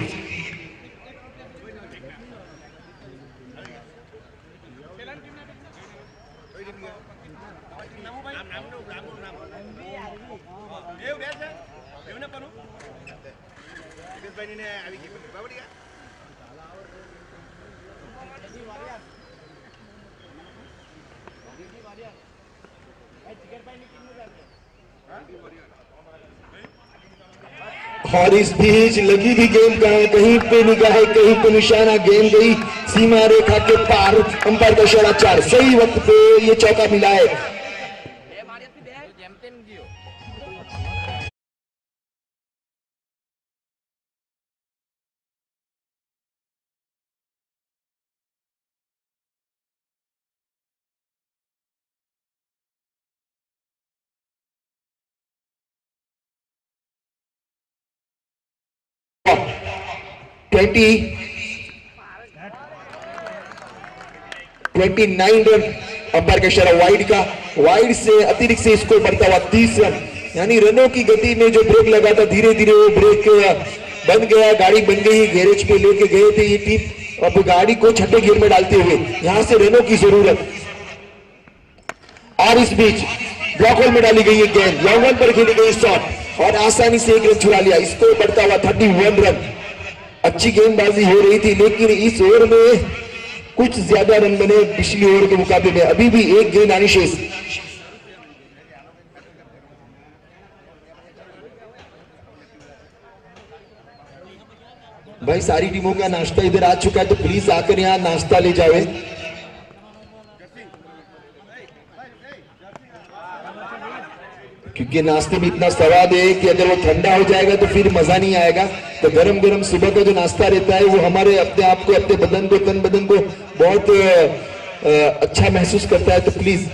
और इस बीच लगी भी गेंद कहीं पे निगाह, कहीं पे निशाना. गेंद गई सीमा रेखा के पार. अंपायर का इशारा 4. सही वक्त पे ये चौका मिला है. $29 रन. अंपायर का इशारा वाइड का. वाइड से अतिरिक्त से स्कोर बढ़ता हुआ 30 रन. यानी रनों की गति में जो ब्रेक लगा था, धीरे धीरे वो ब्रेक बन गया. गाड़ी बन गई. गैरेज पे लेके गए थे ये टीम. अब गाड़ी को छठे गियर में डालते हुए यहां से रनों की जरूरत. और इस बीच ब्लॉक होल में डाली गई गेंद. लॉन्ग रन पर खेली गई शॉट और आसानी से एक रन चुरा लिया. स्कोर बढ़ता हुआ 31 रन. अच्छी गेंदबाजी हो रही थी, लेकिन इस ओवर में कुछ ज्यादा रन बने पिछली ओवर के मुकाबले में. अभी भी एक गेंद आनी शेष. भाई सारी टीमों का नाश्ता इधर आ चुका है, तो प्लीज आकर यहाँ नाश्ता ले जावे. क्योंकि नाश्ते में इतना स्वाद है कि अगर वो ठंडा हो जाएगा तो फिर मजा नहीं आएगा. तो गरम गरम सुबह का जो नाश्ता रहता है वो हमारे अपने आप को, अपने बदन को, तन बदन को बहुत अच्छा महसूस करता है. तो प्लीज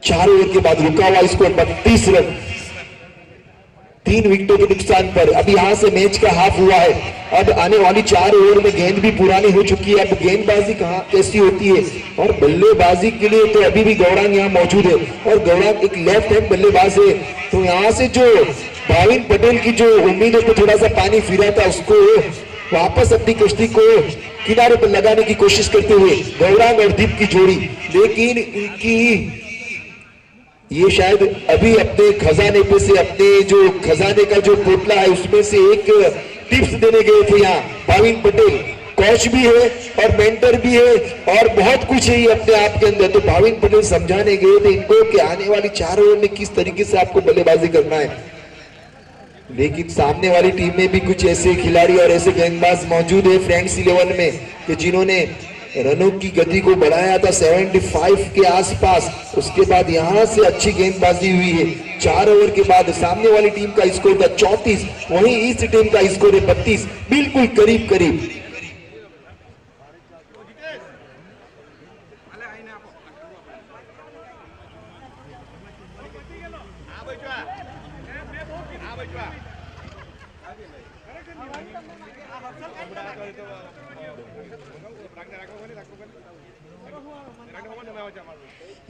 चार ओवर के बाद रुका हुआ स्कोर 32 रन. 3 विकेटों के नुकसान पर अब यहां से मैच का हाफ हुआ है. अब आने वाली 4 ओवर में गेंद भी पुरानी हो चुकी है. अब गेंदबाजी कहां कैसी होती है और बल्लेबाजी के लिए तो अभी भी गौरांग यहां मौजूद है. और गौरांग एक लेफ्ट हैंड बल्लेबाज है, तो यहां से जो भाविन पटेल की जो उम्मीदों पे थोड़ा सा पानी फिरा था, उसको वापस अपनी कश्ती को किनारे पर लगाने की कोशिश करते हुए गौरांग और दीप की जोड़ी. लेकिन इनकी ये शायद अभी अपने खजाने पे से, अपने जो खजाने का जो पोटला है उसमें से एक टिप्स देने गए थे. यहाँ भाविन पटेल कोच भी है और मेंटर भी है और बहुत कुछ है ये अपने आप के अंदर. तो भाविन पटेल समझाने गए थे इनको कि आने वाली 4 ओवर में किस तरीके से आपको बल्लेबाजी करना है. लेकिन सामने वाली टीम में भी कुछ ऐसे खिलाड़ी और ऐसे गेंदबाज मौजूद है फ्रेंड्स 11 में कि जिन्होंने रनों की गति को बढ़ाया था 75 के आसपास. उसके बाद यहां से अच्छी गेंदबाजी हुई है. 4 ओवर के बाद सामने वाली टीम का स्कोर था 34, वहीं इस टीम का स्कोर है 32. बिल्कुल करीब करीब.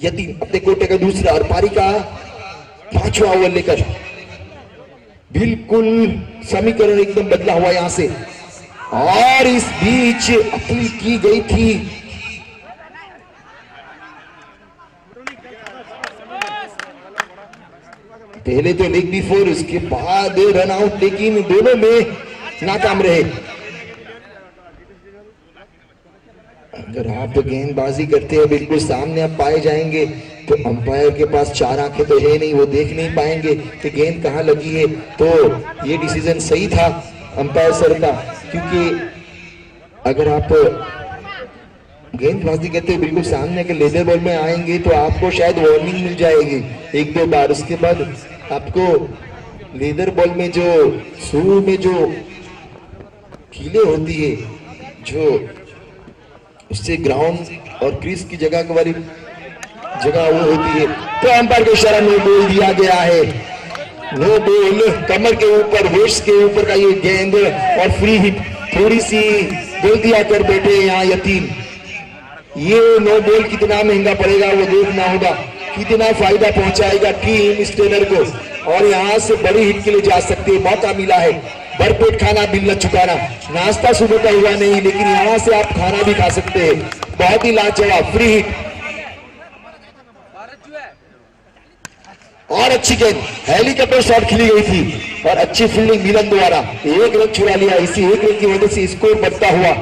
यतीम अपने कोटे का दूसरा और पारी का 5वां ओवर लेकर बिल्कुल समीकरण एकदम बदला हुआ यहां से। और इस बीच अपील की गई थी, पहले तो लेग बिफोर, उसके बाद रन आउट, लेकिन दोनों में नाकाम रहे। अगर आप गेंदबाजी करते हैं बिल्कुल सामने आप पाए जाएंगे तो अंपायर के पास 4 आंखें तो है नहीं, वो देख नहीं पाएंगे कि गेंद कहां लगी है। तो ये डिसीजन सही था अंपायर सर का, क्योंकि अगर आप गेंदबाजी करते हुए बिल्कुल सामने के लेदर बॉल में आएंगे तो आपको शायद वार्निंग मिल जाएगी 1-2 बार। उसके बाद आपको लेदर बॉल में जो शुरू में जो कीले होती है, जो उससे ग्राउंड और क्रीज की जगह वाली जगह वो होती है, तो अंपायर को इशारा नो बॉल दिया गया है। नो बॉल, कमर के ऊपर, वेस्ट के ऊपर का ये गेंद और फ्री हिट। थोड़ी सी गलतियां कर बैठे यहाँ यतीम। ये नो बॉल कितना महंगा पड़ेगा वो देखना होगा, कितना फायदा पहुंचाएगा टीम स्टेनर को, और यहाँ से बड़ी हिट के लिए जा सकते हैं। मौका मिला है भरपेट खाना बिल चुकाना, नाश्ता सुबह का हुआ नहीं, लेकिन यहाँ से आप खाना भी खा सकते हैं। बहुत ही लाजवाब फ्री हिट और अच्छी गेंद, हेलीकॉप्टर शॉट खेली गई थी और अच्छी फील्डिंग मिलन द्वारा 1 रन चुरा लिया। इसी 1 रन की वजह से स्कोर बढ़ता हुआ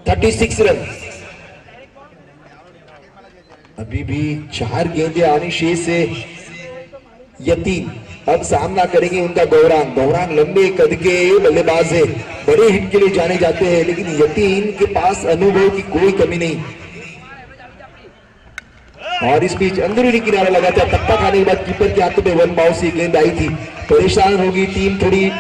36 रन। अभी भी 4 गेंदें आनी शेष है। यतीम अब सामना करेंगे उनका गौरांग। गौरांग लंबे कद के बल्लेबाज है, बड़े हिट के लिए जाने जाते हैं, लेकिन यतीम के पास अनुभव की कोई कमी नहीं। और इस बीच अंदरूनी किनारा लगा था, टप्पा खाने के बाद कीपर के हाथों में 1 बाउंस से गेंद आई थी। परेशान होगी टीम, थोड़ी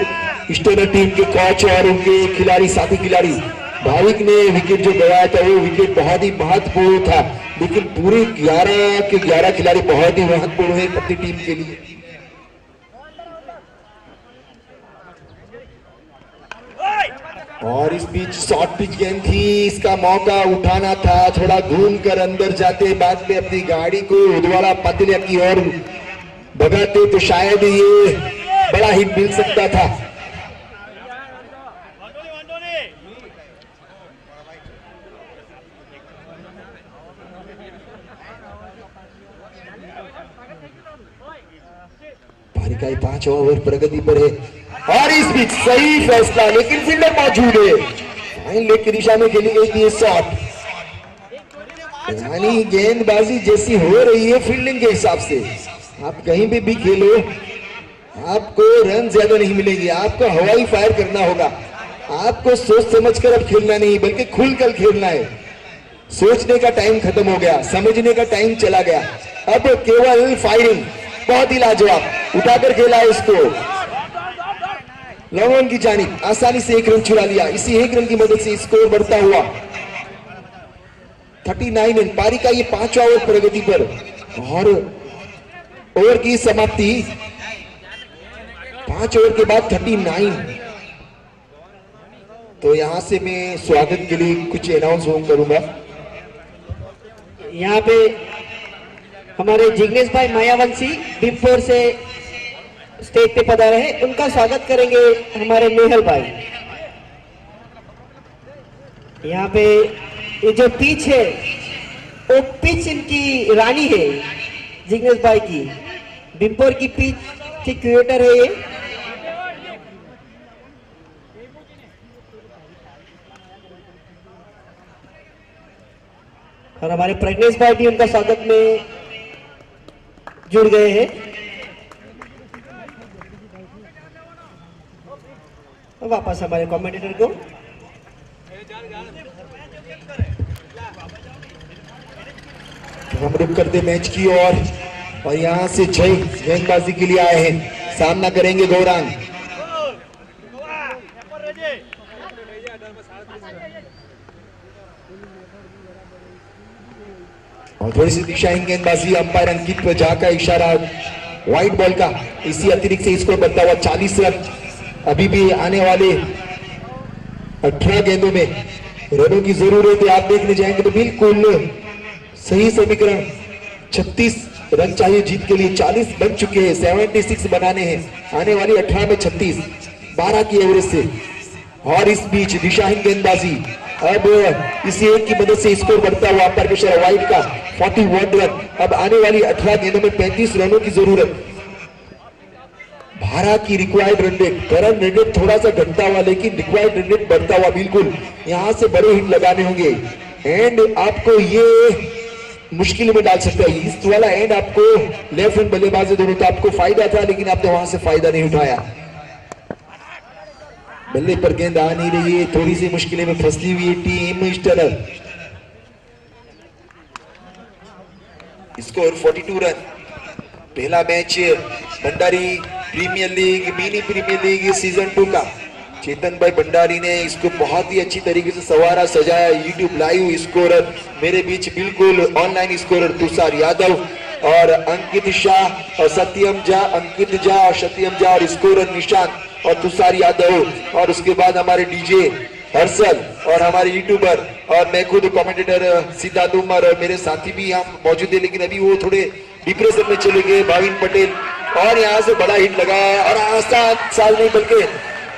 स्टेनर टीम के कोच और उनके खिलाड़ी, साथी खिलाड़ी। भाविक ने विकेट जो गवाया था वो विकेट बहुत ही महत्वपूर्ण था, लेकिन पूरे 11 के 11 खिलाड़ी बहुत ही महत्वपूर्ण है अपनी टीम के लिए। और इस बीच शॉर्ट पिच गेंद थी, इसका मौका उठाना था, थोड़ा घूम कर अंदर जाते, बाद में अपनी गाड़ी को उदवाड़ा पतलिया की ओर भगाते तो शायद ये बड़ा हिट मिल सकता था। पारी का 5 ओवर प्रगति पर है और इस बीच सही फैसला, लेकिन फील्डर मौजूद है। फाइन लेग की दिशा में खेली गई थी शॉट, यानी गेंदबाजी जैसी हो रही है फील्डिंग के हिसाब से। आप कहीं भी खेलो आपको रन ज्यादा नहीं मिलेंगे, आपको हवाई फायर करना होगा। आपको सोच समझकर अब खेलना नहीं बल्कि खुलकर खेलना है। सोचने का टाइम खत्म हो गया, समझने का टाइम चला गया, अब केवल फायरिंग। बहुत ही लाजवाब, उठाकर खेला है इसको लॉन्ग की जानिब, आसानी से 1 रन चुरा लिया। इसी 1 रन की मदद से स्कोर बढ़ता हुआ 39 रन। पारी का ये 5वां ओवर प्रगति पर और ओवर की समाप्ति 5 ओवर के बाद 39। तो यहां से मैं स्वागत के लिए कुछ अनाउंस करूंगा। यहाँ पे हमारे जिग्नेश भाई मायावंशी बिम्पोर से स्टेज पे पधारे हैं, उनका स्वागत करेंगे हमारे नेहल भाई। यहाँ पे ये जो पिच है वो पिच इनकी रानी है जिग्नेश भाई की, बिम्पोर की पिच के क्रिएटर है ये। और हमारे प्रज्ञेश भाई भी उनका स्वागत में जुड़ गए हैं। वापस हमारे कमेंटेटर को हम रुक करते मैच की और यहां से जय गेंदबाजी के लिए आए हैं। सामना करेंगे गौरांग। और थोड़ी सी दिशाहीन गेंदबाजी, अंपायर अंकित पर जाकर इशारा व्हाइट बॉल का। इसी अतिरिक्त से स्कोर बनता हुआ 40 रन। अभी भी आने वाले 18 गेंदों में रनों की जरूरत है। आप देखने जाएंगे तो बिल्कुल सही समीकरण, 36 रन चाहिए जीत के लिए, 40 बन चुके हैं, 76 बनाने हैं। आने वाली 18 में 36, 12 की एवरेज से। और इस बीच दिशाहीन गेंदबाजी, अब इसी एक की मदद से स्कोर बढ़ता हुआ अपर प्रेशर वाइड का 41 रन। अब आने वाली 18 गेंदों में 35 रनों की जरूरत। 12 की required run rate, current run rate थोड़ा सा घटता हुआ लेकिन रिक्वायर्ड रन रेट बढ़ता हुआ। बिल्कुल यहां से बड़े हिट लगाने होंगे। एंड आपको ये मुश्किल में डाल सकता है, इस वाला एंड आपको लेफ्ट हैंड बल्लेबाज दोनों, तो आपको फायदा था लेकिन आपने वहां से फायदा नहीं उठाया। बल्ले पर गेंद आ नहीं रही है, थोड़ी सी मुश्किलें में फंसी हुई है टीम स्टनर। Score 42 run. पहला match Bhandari premier league, mini premier league season 2 का। चेतन भाई भंडारी ने इसको बहुत ही अच्छी तरीके से सवारा सजाया। यूट्यूब लाइव स्कोरर मेरे बीच बिल्कुल ऑनलाइन स्कोरर तुषार यादव और अंकित शाह और सत्यम झा, अंकित झा और सत्यम झा, और स्कोरर निशांत और तुषार यादव। और उसके बाद हमारे डीजे हर्षल और हमारे यूट्यूबर और मैं खुद कमेंटेटर सिद्धार्थ उमर और मेरे साथी भी हम मौजूद है, लेकिन अभी वो थोड़े डिप्रेशन में चले गए। भाविन पटेल, और यहाँ से बड़ा हिट लगा और आसान साल नहीं बल्कि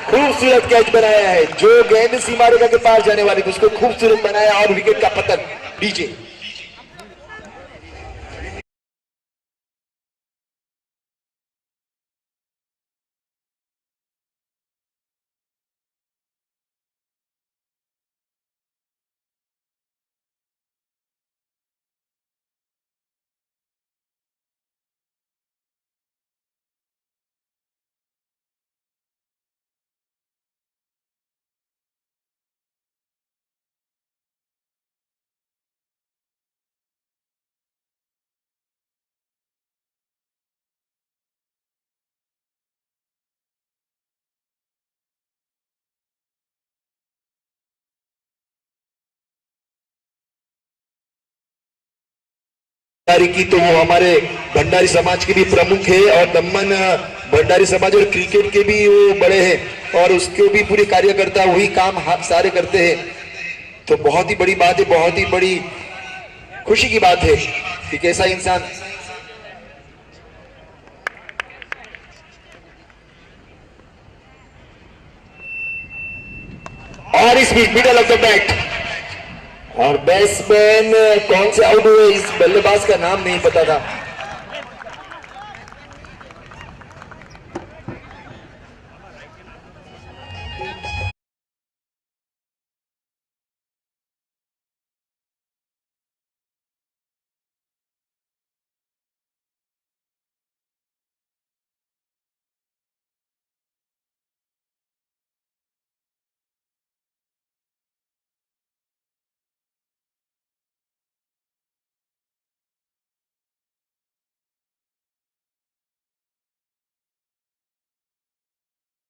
खूबसूरत कैच बनाया है। जो गेंद सीमा रेखा के पार जाने वाली थी उसको खूबसूरत बनाया और विकेट का पतन। डीजे की तो वो हमारे भंडारी समाज के भी प्रमुख है और दमन भंडारी समाज और क्रिकेट के भी वो बड़े हैं और उसके भी पूरे कार्यकर्ता वही काम सारे करते हैं। तो बहुत ही बड़ी बात है, बहुत ही बड़ी खुशी की बात है कि कैसा इंसान। और इस बीच मिडल ऑफ द बैट और बैट्समैन कौन से आउट हुए इस बल्लेबाज का नाम नहीं पता था।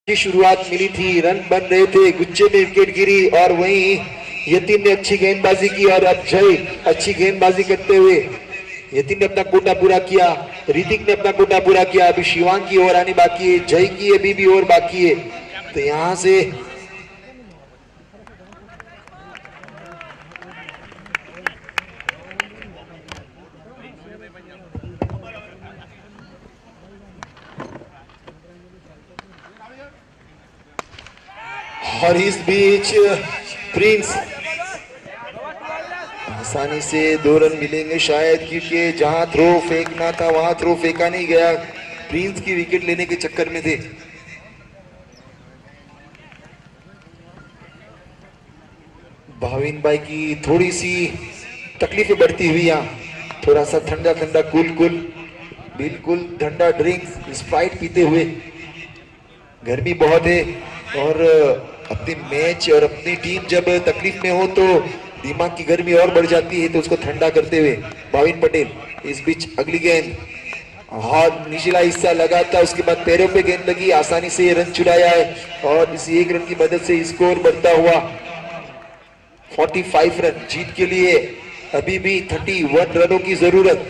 की शुरुआत मिली थी, रन बन रहे थे, गुच्छे में विकेट गिरी और वहीं यतीन ने अच्छी गेंदबाजी की और अब जय अच्छी गेंदबाजी करते हुए यतीन ने अपना कोटा पूरा किया, ऋतिक ने अपना कोटा पूरा किया। अभी शिवांग की ओर आनी बाकी है, जय की अभी भी और बाकी है। तो यहां से और इस बीच प्रिंस आसानी से 2 रन मिलेंगे शायद, क्योंकि जहां थ्रो फेंकना था वहां थ्रो फेंका नहीं गया, प्रिंस की विकेट लेने के चक्कर में थे। भाविन भाई की थोड़ी सी तकलीफें बढ़ती हुई, यहाँ थोड़ा सा ठंडा ठंडा कूल बिल्कुल ठंडा ड्रिंक्स स्प्राइट पीते हुए। गर्मी बहुत है और अपनी मैच और अपनी टीम जब तकलीफ में हो तो दिमाग की गर्मी और बढ़ जाती है, तो उसको ठंडा करते हुए भाविन पटेल। इस बीच अगली गेंद हाथ निचला हिस्सा लगा था, उसके बाद पैरों पे गेंद लगी, आसानी से ये रन चुराया है और इस 1 रन की मदद से स्कोर बढ़ता हुआ 45 रन। जीत के लिए अभी भी 31 रनों की जरूरत।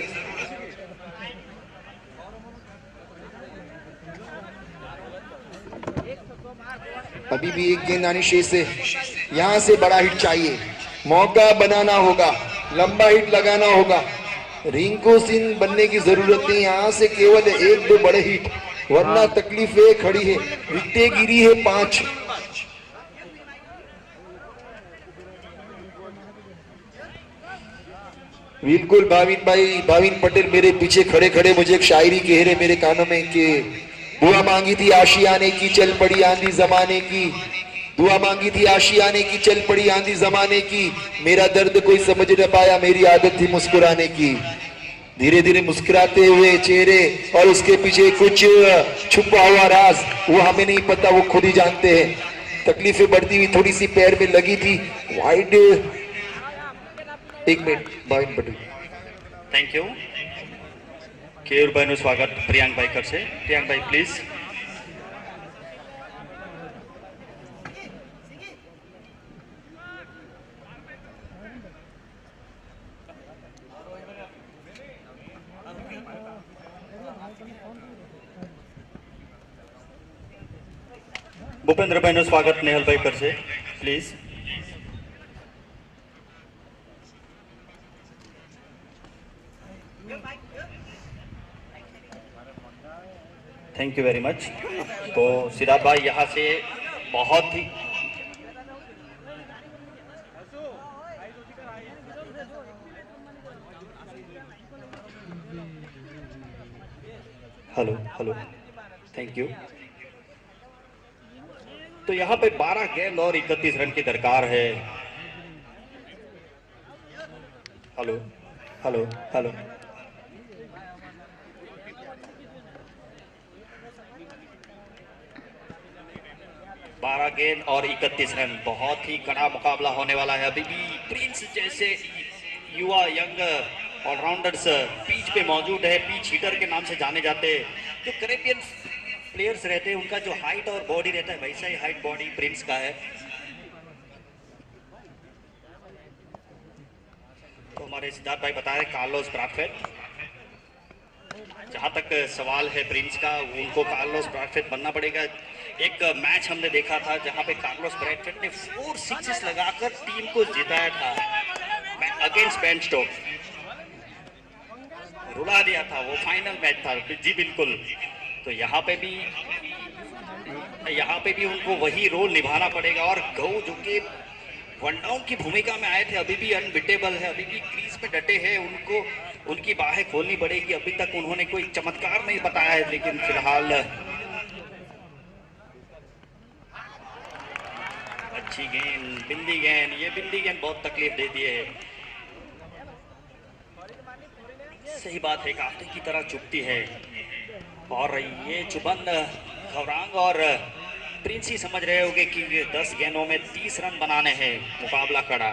अभी भी एक गेंद आनी शेष है। यहाँ से बड़ा हिट चाहिए, मौका बनाना होगा, लंबा हिट लगाना होगा। रिंकू सिंह बनने की जरूरत नहीं, यहाँ से केवल एक दो बड़े हिट, वरना तकलीफें खड़ी है। विकेटें गिरी है 5। बिल्कुल भाविन पटेल मेरे पीछे खड़े खड़े मुझे एक शायरी कह रहे मेरे कानों में कि दुआ मांगी थी आशियाने की, चल पड़ी आंधी जमाने की। दुआ मांगी थी आशियाने की, चल पड़ी आंधी जमाने की। मेरा दर्द कोई समझ न पाया, मेरी आदत थी मुस्कुराने की। धीरे धीरे मुस्कुराते हुए चेहरे और उसके पीछे कुछ छुपा हुआ राज, वो हमें नहीं पता, वो खुद ही जानते हैं। तकलीफें बढ़ती हुई थोड़ी सी पैर में लगी थी। वाइड, एक minute Bhavin Patel. Thank you. Keyur भाई નું સ્વાગત પ્રિયાંક ભાઈ કરશે। પ્રિયાંક ભાઈ પ્લીઝ। ભૂપેન્દ્રભાઈ નું સ્વાગત નેહલભાઈ કરશે please. Thank you very much. तो सिराज भाई यहाँ से बहुत ही हेलो हेलो थैंक यू। तो यहाँ पे 12 गेंद और 31 रन की दरकार है। हेलो हेलो हेलो 12 गेंद और 31 रन, बहुत ही कड़ा मुकाबला होने वाला है। अभी भी प्रिंस जैसे युवा यंग ऑलराउंडर्स पिच पे मौजूद है, पिच हिटर के नाम से जाने जाते हैं। जो कैरेबियन प्लेयर्स रहते हैं उनका जो हाइट और बॉडी रहता है, वैसा ही हाइट बॉडी प्रिंस का है। तो हमारे सिद्धार्थ भाई बता रहे कार्लोस ब्रैथवेट। जहां तक सवाल है प्रिंस का, उनको कार्लोस ब्रैथवेट बनना पड़ेगा। एक मैच हमने देखा था जहां पे कार्लोस ब्रैथवेट ने 4 सिक्सेस लगाकर टीम को जिताया था अगेंस्ट बेन स्टोक्स, रुला दिया था। वो फाइनल मैच था जी बिल्कुल। तो यहाँ पे भी उनको वही रोल निभाना पड़ेगा। और गौ जो कि वन डाउन की भूमिका में आए थे, अभी भी अनबिटेबल है, अभी भी क्रीज में डटे हैं। उनको उनकी बाहें खोलनी पड़ेगी। अभी तक उन्होंने कोई चमत्कार नहीं बताया है, लेकिन फिलहाल अच्छी गेंद, बिंदी गेंद। ये बिंदी गेंद बहुत तकलीफ देती है। सही बात है, कांटे की तरह चुभती है। और ये चुबन गौरांग और प्रिंस ही समझ रहे होंगे कि 10 गेंदों में 30 रन बनाने हैं। मुकाबला कड़ा।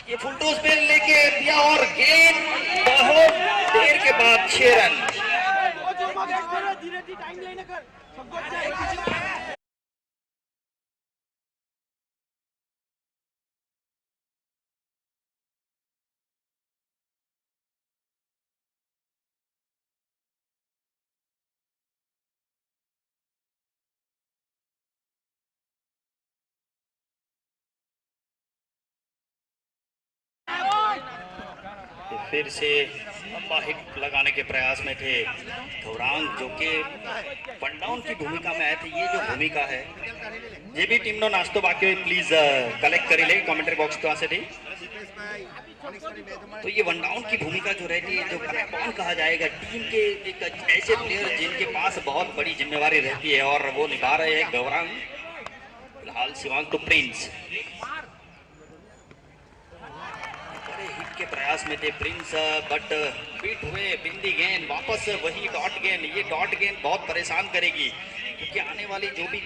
ये फुल टॉस पे लेके दिया और गेंद बहुत देर के बाद 6 रन। फिर से लंबा हिट लगाने के प्रयास में थे गौरांग, जो कि वन डाउन की भूमिका में आए थे। ये जो भूमिका है, ये भी टीम नो नाश्तो बाकी प्लीज कलेक्ट करी ले कमेंट्री बॉक्स पास थी। तो ये वन डाउन की भूमिका जो रहती है, जो कौन कहा जाएगा, टीम के एक ऐसे प्लेयर जिनके पास बहुत बड़ी जिम्मेवारी रहती है, और वो निभा रहे हैं गौरांग। फिलहाल शिवांग टू प्रिंस हिट के प्रयास में थे प्रिंस, बट बीट हुए। बिंदी गेंद, वापस वही डॉट गेंद। ये डॉट गेंद बहुत परेशान करेगी, क्योंकि आने वाली जो भी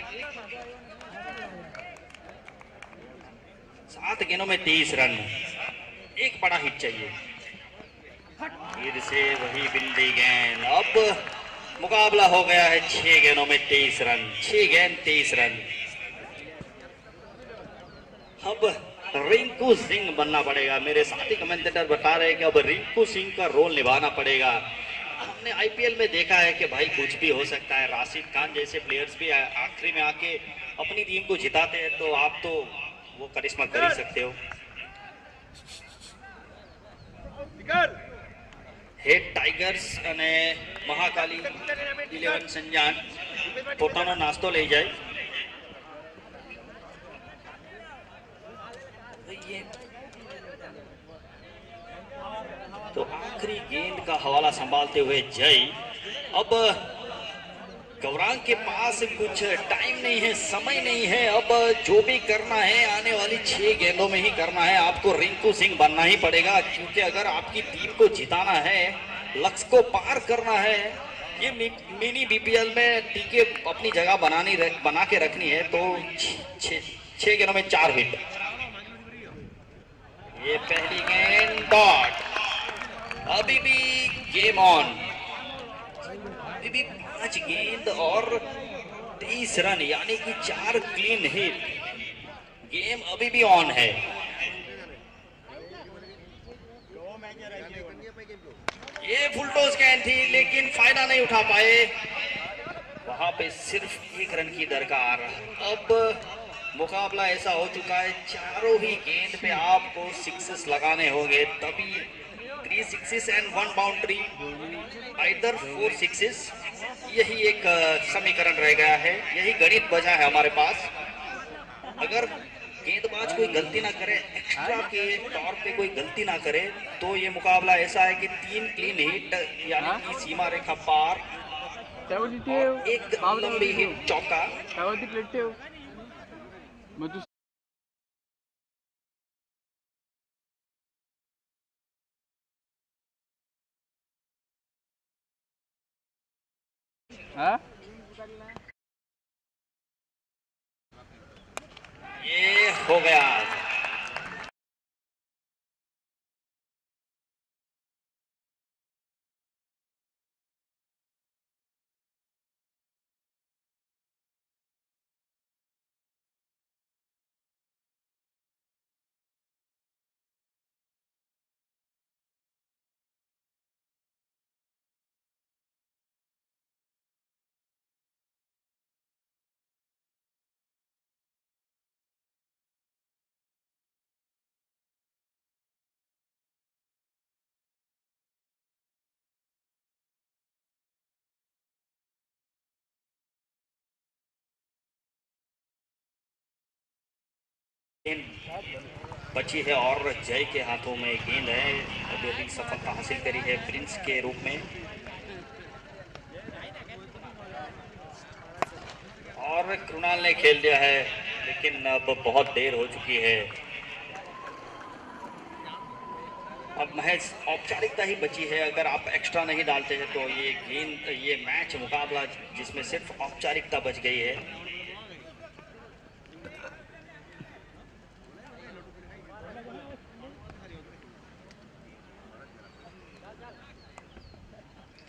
7 गेंदों में 23 रन, एक बड़ा हिट चाहिए। फिर से वही बिंदी गेंद। अब मुकाबला हो गया है 6 गेंदों में 23 रन। 6 गेंद 23 रन। अब रिंकू सिंह बनना पड़ेगा। मेरे साथी कमेंटेटर बता रहे हैं कि अब रिंकू सिंह का रोल निभाना पड़ेगा। हमने आईपीएल में देखा है कि भाई कुछ भी हो सकता है। राशिद खान जैसे प्लेयर्स भी आखिरी में आके अपनी टीम को जिताते हैं, तो आप तो वो करिश्मा कर ही सकते हो। हेड टाइगर्स અને મહાકાલી 11 સંજાન પોતાનો નાસ્તો લઈ જાય। तो आखिरी गेंद का हवाला संभालते हुए जय। अब गौरांग के पास कुछ टाइम नहीं है, समय नहीं है। अब जो भी करना है आने वाली 6 गेंदों में ही करना है। आपको रिंकू सिंह बनना ही पड़ेगा, क्योंकि अगर आपकी टीम को जिताना है, लक्ष्य को पार करना है, ये मिनी बीपीएल में टीके अपनी जगह बना के रखनी है, तो 6 गेंदों में 4 हिट। ये पहली गेंद डॉट। अभी भी गेम ऑन, अभी भी 5 गेंद और 23 रन, यानी कि 4 क्लीन हिट। गेम अभी भी ऑन है। ये फुलटॉस गेंद थी, लेकिन फायदा नहीं उठा पाए। वहां पे सिर्फ 1 रन की दरकार। अब मुकाबला ऐसा हो चुका है, चारों ही गेंद पे आपको सिक्सेस लगाने होंगे, तभी 3 sixes and 1 boundary, either 4 sixes. यही एक समीकरण रह गया है, यही गणित बचा है हमारे पास। अगर गेंदबाज कोई गलती ना करे, एक्स्ट्रा के तौर पे कोई गलती ना करे, तो ये मुकाबला ऐसा है कि 3 क्लीन हिट, यानी कि सीमा रेखा पार, और 1 लंबी हिट चौका। ये हो गया। बची है और जय के हाथों में गेंद है। अभी अधिक सफलता हासिल करी है प्रिंस के रूप में, और कृणाल ने खेल दिया है, लेकिन अब बहुत देर हो चुकी है। अब महज औपचारिकता ही बची है। अगर आप एक्स्ट्रा नहीं डालते हैं, तो ये गेंद, ये मैच मुकाबला जिसमें सिर्फ औपचारिकता बच गई है।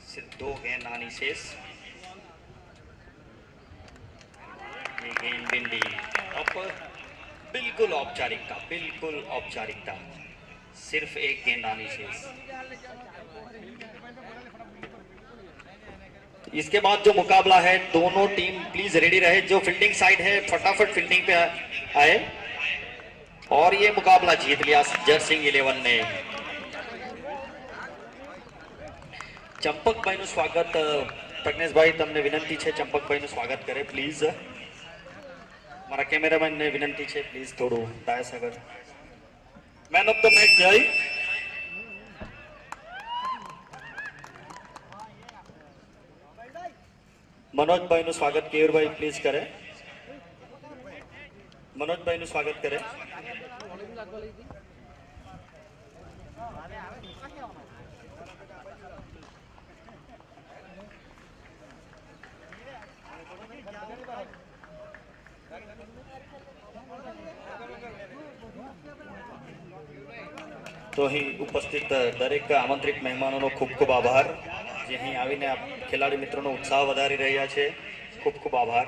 सिर्फ 2 गेंद आनी शेष। ये गेंद बिंदी। अब बिल्कुल औपचारिकता, बिल्कुल औपचारिकता, सिर्फ 1 गेंद आनी शेष। इसके बाद जो मुकाबला है, दोनों टीम प्लीज रेडी रहे। जो फील्डिंग साइड है, फटाफट फील्डिंग पे आए। और ये मुकाबला जीत लिया जर्सिंग 11 ने। ચંપકભાઈ નું સ્વાગત, પ્રજ્ઞેશભાઈ તમને વિનંતી છે ચંપકભાઈ નું સ્વાગત કરે પ્લીઝ। મારા કેમેરામેન ને વિનંતી છે પ્લીઝ થોડું દાયસ આગળ। મેન ઓફ ધ મેચ જય। मनोजभाई નું સ્વાગત કેયુરભાઈ પ્લીઝ કરે। मनोजभाई નું સ્વાગત કરે। तो અહીં ઉપસ્થિત દરેક આમંત્રિત મહેમાનોનો ખૂબ ખૂબ આભાર, જે અહીં આવીને ખેલાડી મિત્રોનો ઉત્સાહ વધારી રહ્યા છે। ખૂબ ખૂબ આભાર।